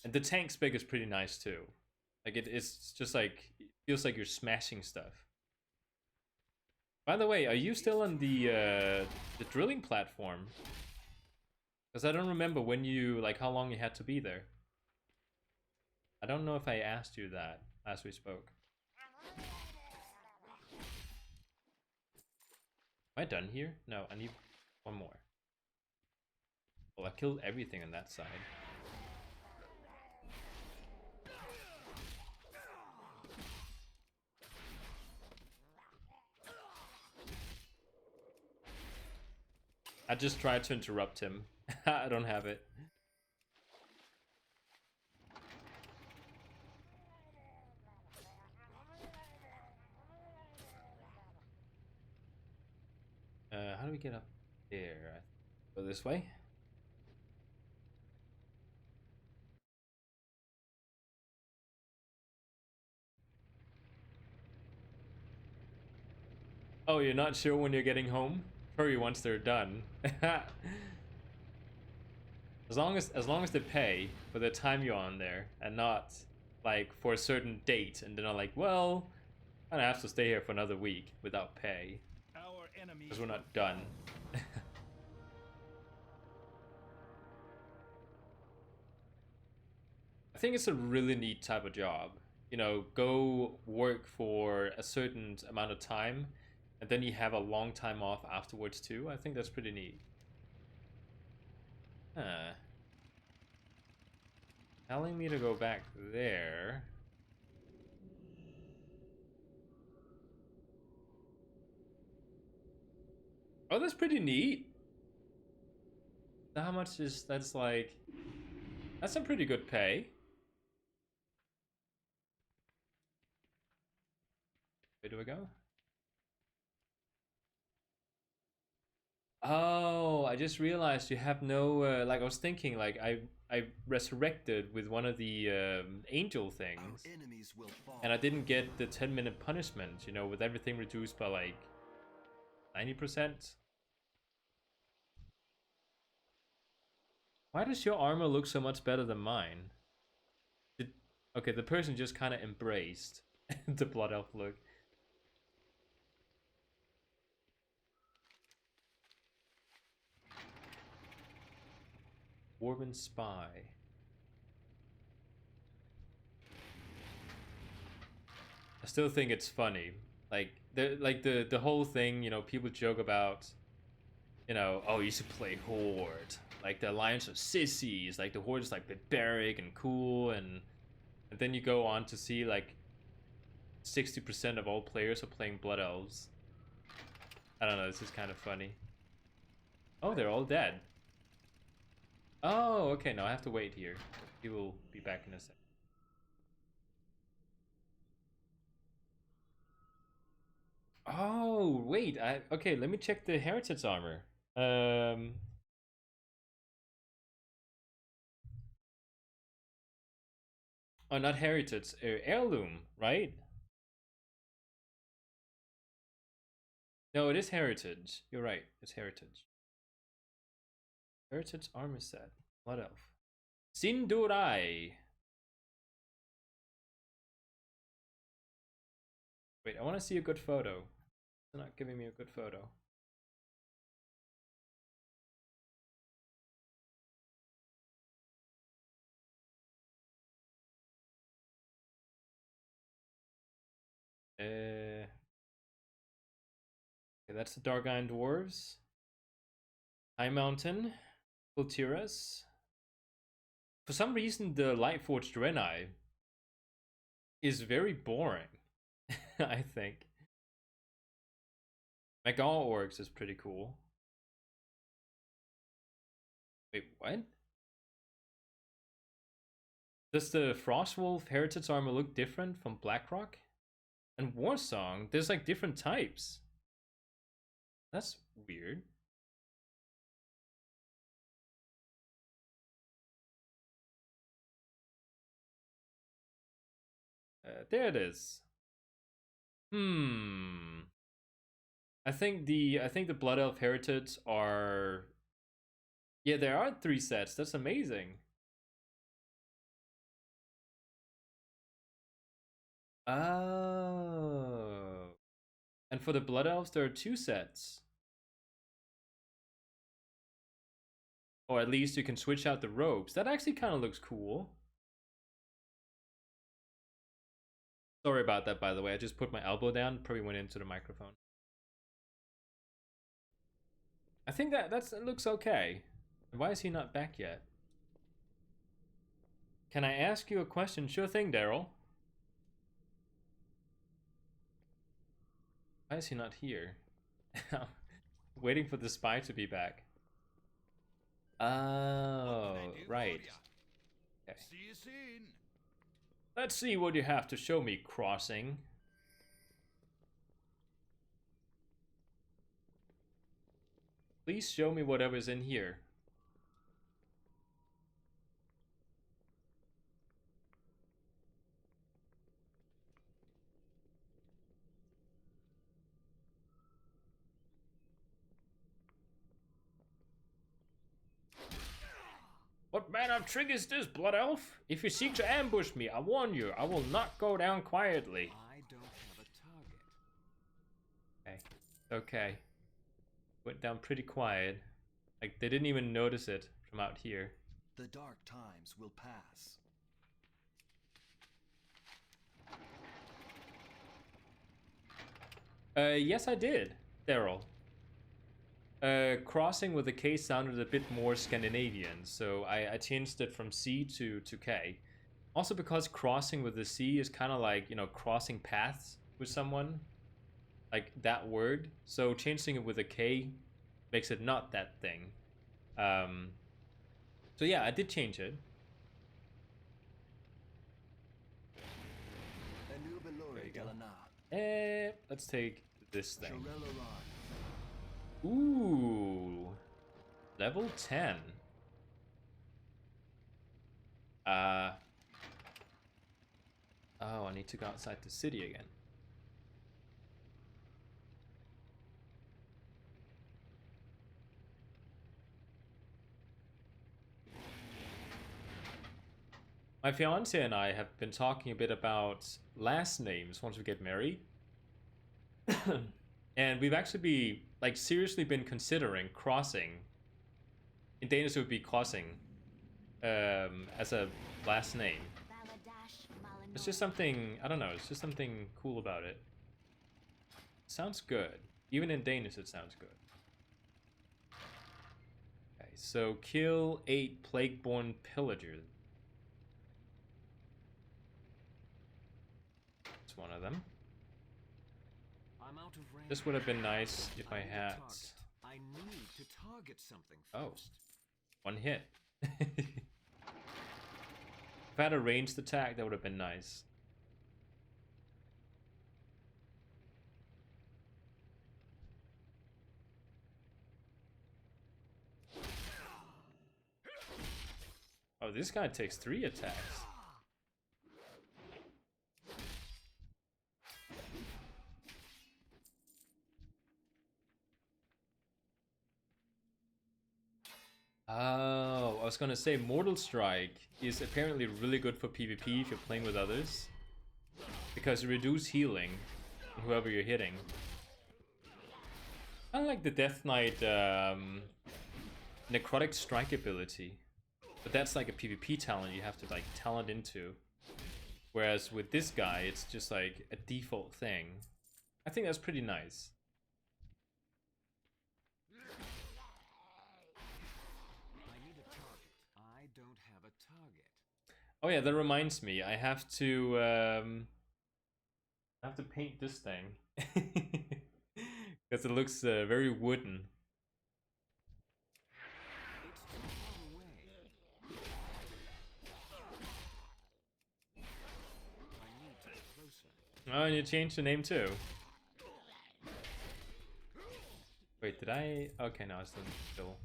and the tank spec is pretty nice too. Like it's just like it feels like you're smashing stuff. By the way, are you still on the drilling platform? Because I don't remember when you, like, how long you had to be there. I don't know if I asked you that as we spoke. Am I done here? No, I need one more. Well, I killed everything on that side. I just tried to interrupt him. I don't have it. How do we get up there? Go this way. Oh, you're not sure when you're getting home? Hurry once they're done. As long as they pay for the time you're on there, and not like for a certain date, and then I'm like, well, I have to stay here for another week without pay because we're not done. I think it's a really neat type of job. You know, go work for a certain amount of time, and then you have a long time off afterwards too. I think that's pretty neat. Huh. Telling me to go back there. Oh, that's pretty neat. So how much is that's like? That's some pretty good pay. Where do I go? Oh, I just realized you have no like I was thinking like I resurrected with one of the angel things, and I didn't get the 10-minute punishment, you know, with everything reduced by like 90%. Why does your armor look so much better than mine? Did, okay, the person just kind of embraced the blood elf look. Dwarven spy. I still think it's funny. Like the whole thing, you know, people joke about, you know, oh, you should play Horde. Like the Alliance are sissies. Like the Horde is like barbaric and cool, and then you go on to see like 60% of all players are playing Blood Elves. I don't know. This is kind of funny. Oh, they're all dead. Oh, okay. No, I have to wait here. He will be back in a sec. Oh, wait. Okay. Let me check the Heritage armor. Um. Oh, not Heritage. Heirloom, right? No, it is Heritage. You're right. It's Heritage. Heritage armor set. Blood Elf. Sindurai. Wait, I want to see a good photo. They're not giving me a good photo. Okay, that's the Dark Iron Dwarves. High Mountain, Kultiras. For some reason, the Lightforged Draenei is very boring, I think. Megal Orcs is pretty cool. Wait, what? Does the Frostwolf Heritage armor look different from Blackrock? And Warsong, there's like different types. That's weird. There it is. I think the Blood Elf Heritage are, yeah, there are 3 sets. That's amazing. Oh. And for the Blood Elves, there are 2 sets. Or at least you can switch out the robes. That actually kind of looks cool. Sorry about that, by the way. I just put my elbow down. Probably went into the microphone. I think that looks okay. Why is he not back yet? Can I ask you a question? Sure thing, Daryl. Why is he not here? Waiting for the spy to be back. Oh, right. Okay. See you soon. Let's see what you have to show me, Crossing. Please show me whatever's in here. What manner of trick is this, Blood Elf? If you seek to ambush me, I warn you, I will not go down quietly. I don't have a target. Okay. Okay. Went down pretty quiet. Like, they didn't even notice it from out here. The dark times will pass. Yes, I did, Daryl. Crossing with the K sounded a bit more Scandinavian, so I changed it from C to K. Also because crossing with the C is kind of like, you know, crossing paths with someone. Like that word. So changing it with a K makes it not that thing. So yeah, I did change it. There you go. Let's take this thing. Ooh. Level 10. Oh, I need to go outside the city again. My fiance and I have been talking a bit about last names once we get married. And we've actually seriously been considering crossing. In Danish it would be crossing as a last name. It's just something, I don't know, it's just something cool about it. Sounds good. Even in Danish it sounds good. Okay, so kill 8 Plagueborn Pillagers. That's one of them. I'm out of range. This would have been nice if I had... I need to target something Oh, first. one hit. If I had a ranged attack, that would have been nice. Oh, this guy takes 3 attacks. Oh, I was gonna say Mortal Strike is apparently really good for PvP if you're playing with others. Because you reduce healing on whoever you're hitting. Kind of like the Death Knight Necrotic Strike ability. But that's like a PvP talent you have to like talent into. Whereas with this guy, it's just like a default thing. I think that's pretty nice. I need a target. I don't have a target. Oh yeah, that reminds me. I have to paint this thing because it looks very wooden. It's too far away. I need to get closer. Oh, and you changed the name too. Wait, did I? Okay, no, it's still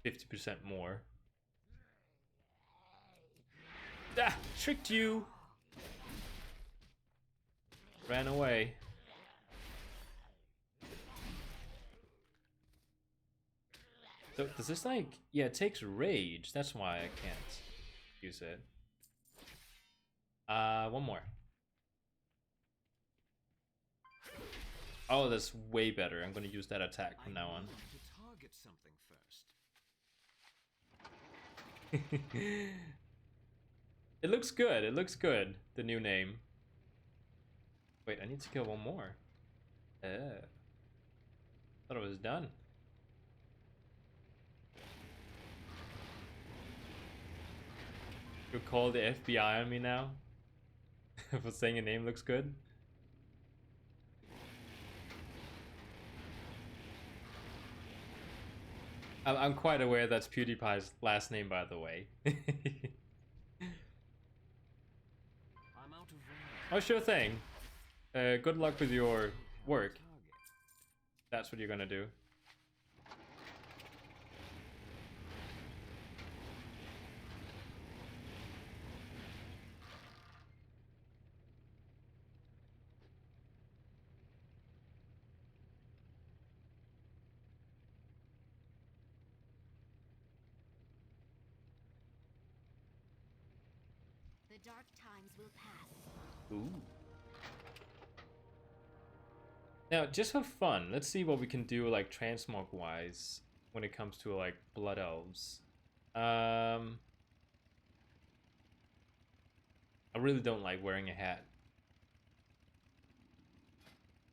50% more. Ah, tricked you. Ran away. So does this like? Yeah, it takes rage. That's why I can't use it. One more. Oh, that's way better. I'm gonna use that attack from now on. I need to target something first. It looks good. It looks good. The new name. Wait, I need to kill one more. Thought it was done. You call the FBI on me now for saying your name looks good. I'm quite aware that's PewDiePie's last name, by the way. I'm out of range. Oh, sure thing. Good luck with your work. Target. That's what you're gonna do. The dark times will pass. Ooh. Now, just for fun, let's see what we can do, like, transmog-wise, when it comes to, like, Blood Elves. I really don't like wearing a hat.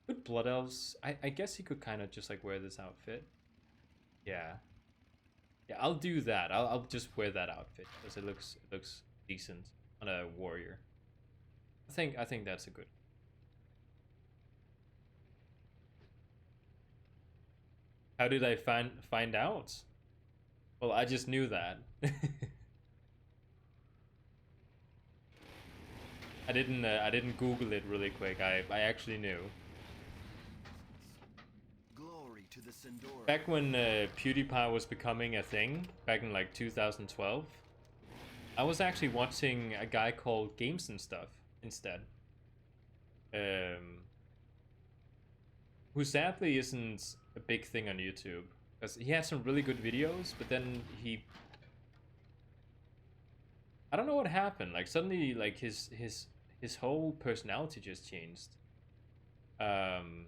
With Blood Elves, I guess he could kind of just, like, wear this outfit. Yeah. Yeah, I'll do that. I'll just wear that outfit, because it looks decent on a warrior. I think that's a good. How did I find out? Well, I just knew that. I didn't Google it really quick. I actually knew. Glory to the Sindor. Back when PewDiePie was becoming a thing, back in like 2012, I was actually watching a guy called Games and Stuff instead. Who sadly isn't a big thing on YouTube. Because he had some really good videos, but then I don't know what happened. Like suddenly like his whole personality just changed. Like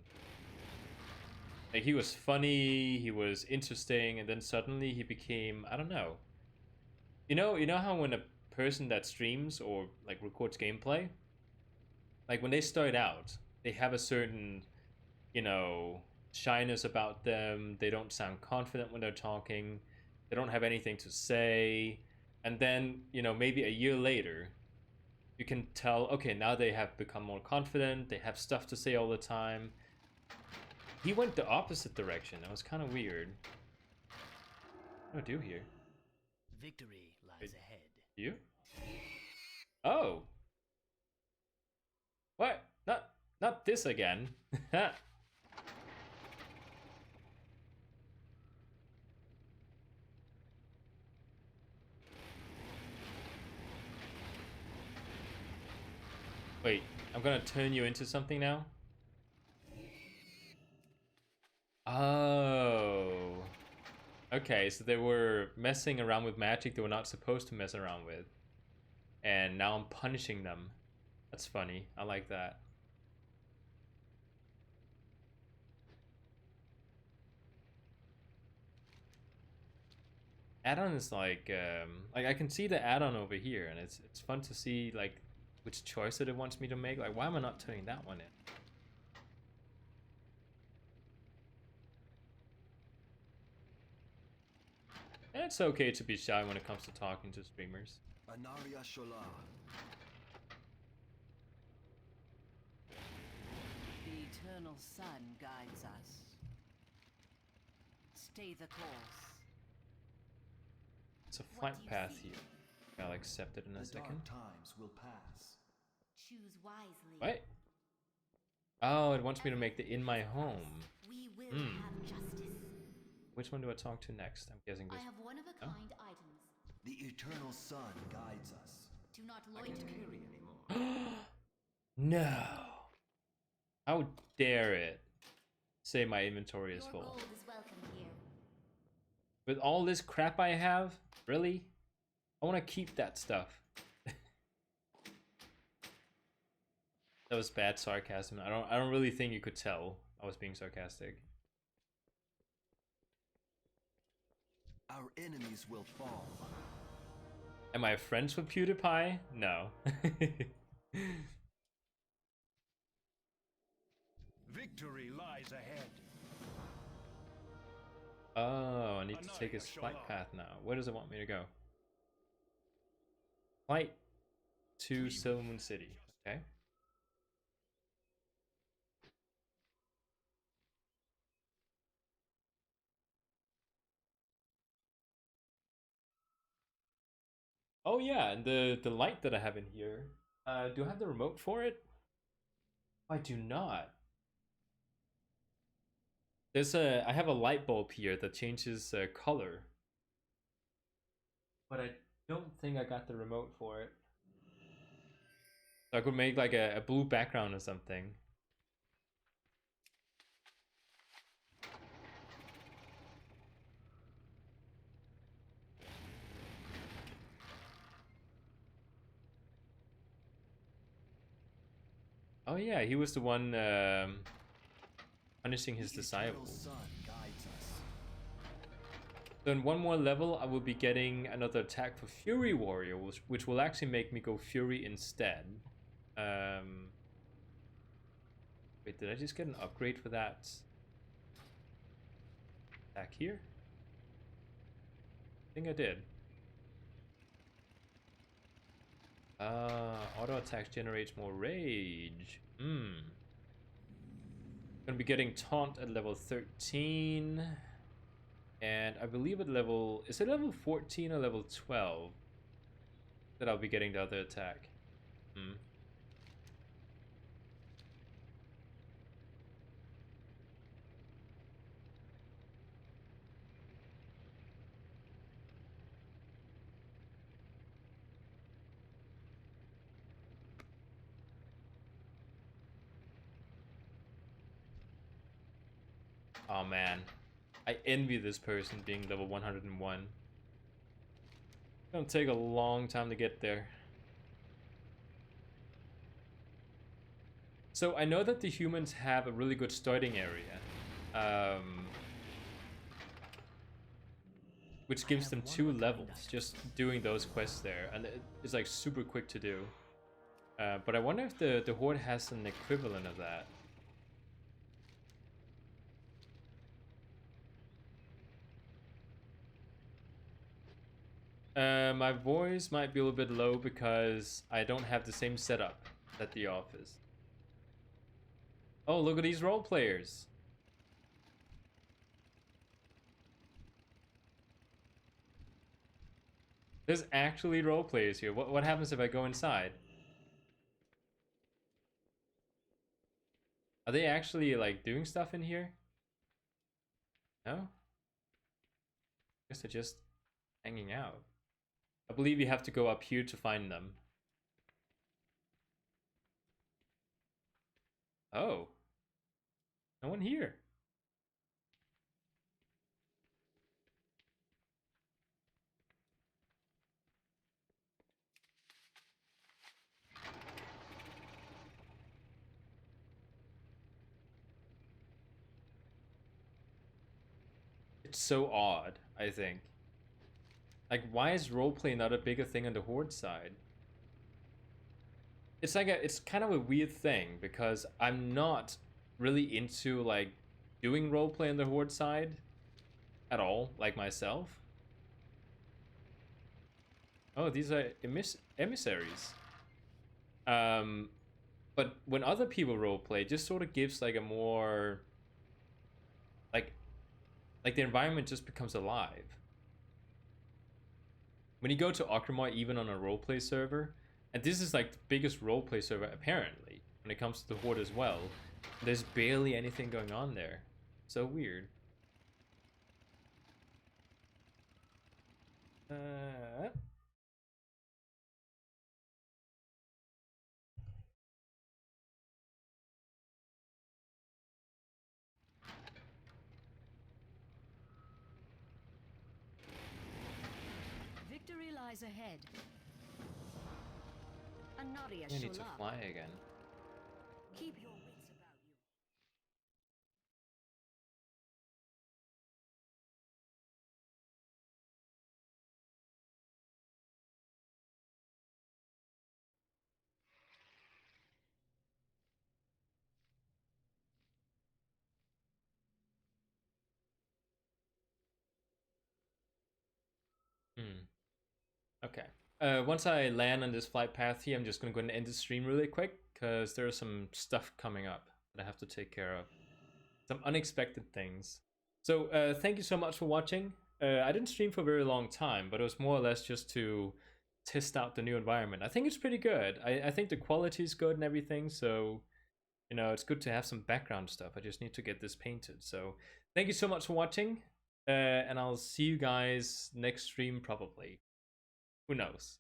he was funny, he was interesting, and then suddenly he became, I don't know. You know how when a person that streams or like records gameplay, like when they start out, they have a certain, you know, shyness about them. They don't sound confident when they're talking. They don't have anything to say. And then, you know, maybe a year later, you can tell, okay, now they have become more confident. They have stuff to say all the time. He went the opposite direction. That was kind of weird. What do I do here? Victory lies Wait. ahead. You? Oh. What? Not this again. Wait, I'm gonna turn you into something now? Oh. Okay, so they were messing around with magic they were not supposed to mess around with. And now I'm punishing them. That's funny. I like that. add-on is like I can see the add-on over here, and it's fun to see like which choice that it wants me to make. Like, why am I not turning that one in? And it's okay to be shy when it comes to talking to streamers. Anaria Shola. The eternal sun guides us. Stay the course. It's a What flight do you path see? here. I'll accept it in a The second. dark times will pass. Choose wisely. What? Oh, it wants me to make the in my home. We will Hmm. have justice. Which one do I talk to next? I'm guessing I this. have one of a kind items. The eternal sun guides us. Do not I loiter. can't carry anymore. No. How dare it say my inventory is Your full. gold is welcome here. With all this crap I have? Really? I want to keep that stuff. That was bad sarcasm. I don't really think you could tell I was being sarcastic. Our enemies will fall. Am I friends with PewDiePie? No. Victory lies ahead. Oh, I need to take his flight path now. Where does it want me to go? Flight to Silver Moon City. Okay. Oh yeah, and the light that I have in here. Do I have the remote for it? I do not. I have a light bulb here that changes color, but I don't think I got the remote for it. So I could make like a blue background or something. Oh yeah, he was the one punishing his The eternal disciples. sun guides us. So in one more level, I will be getting another attack for Fury Warrior, which will actually make me go Fury instead. Wait, did I just get an upgrade for that attack here? I think I did. Auto attacks generates more rage. Gonna be getting taunt at level 13. And I believe at level... Is it level 14 or level 12? That I'll be getting the other attack. Oh man. I envy this person being level 101. It's gonna take a long time to get there. So I know that the humans have a really good starting area. Which gives them 2 levels, just doing those quests there. And it's like super quick to do. But I wonder if the Horde has an equivalent of that. My voice might be a little bit low because I don't have the same setup at the office. Oh, look at these role players. There's actually role players here. What happens if I go inside? Are they actually like doing stuff in here? No? Guess they're just hanging out. I believe you have to go up here to find them. Oh. No one here. It's so odd, I think. Like, why is roleplay not a bigger thing on the Horde side? It's like it's kind of a weird thing because I'm not really into like doing roleplay on the Horde side at all, like myself. Oh, these are emissaries. Um, but when other people roleplay, it just sort of gives like a more like the environment just becomes alive. When you go to Okrimoy, even on a roleplay server, and this is like the biggest roleplay server apparently when it comes to the Horde as well, there's barely anything going on there. So weird. Victory lies ahead. Anaria I need to Sholak. fly again. Keep your wits about you. Hmm. Okay. Once I land on this flight path here, I'm just gonna go and end the stream really quick because there's some stuff coming up that I have to take care of. Some unexpected things. So thank you so much for watching. I didn't stream for a very long time, but it was more or less just to test out the new environment. I think it's pretty good. I think the quality is good and everything, so you know, it's good to have some background stuff. I just need to get this painted. So thank you so much for watching, and I'll see you guys next stream probably. Who knows?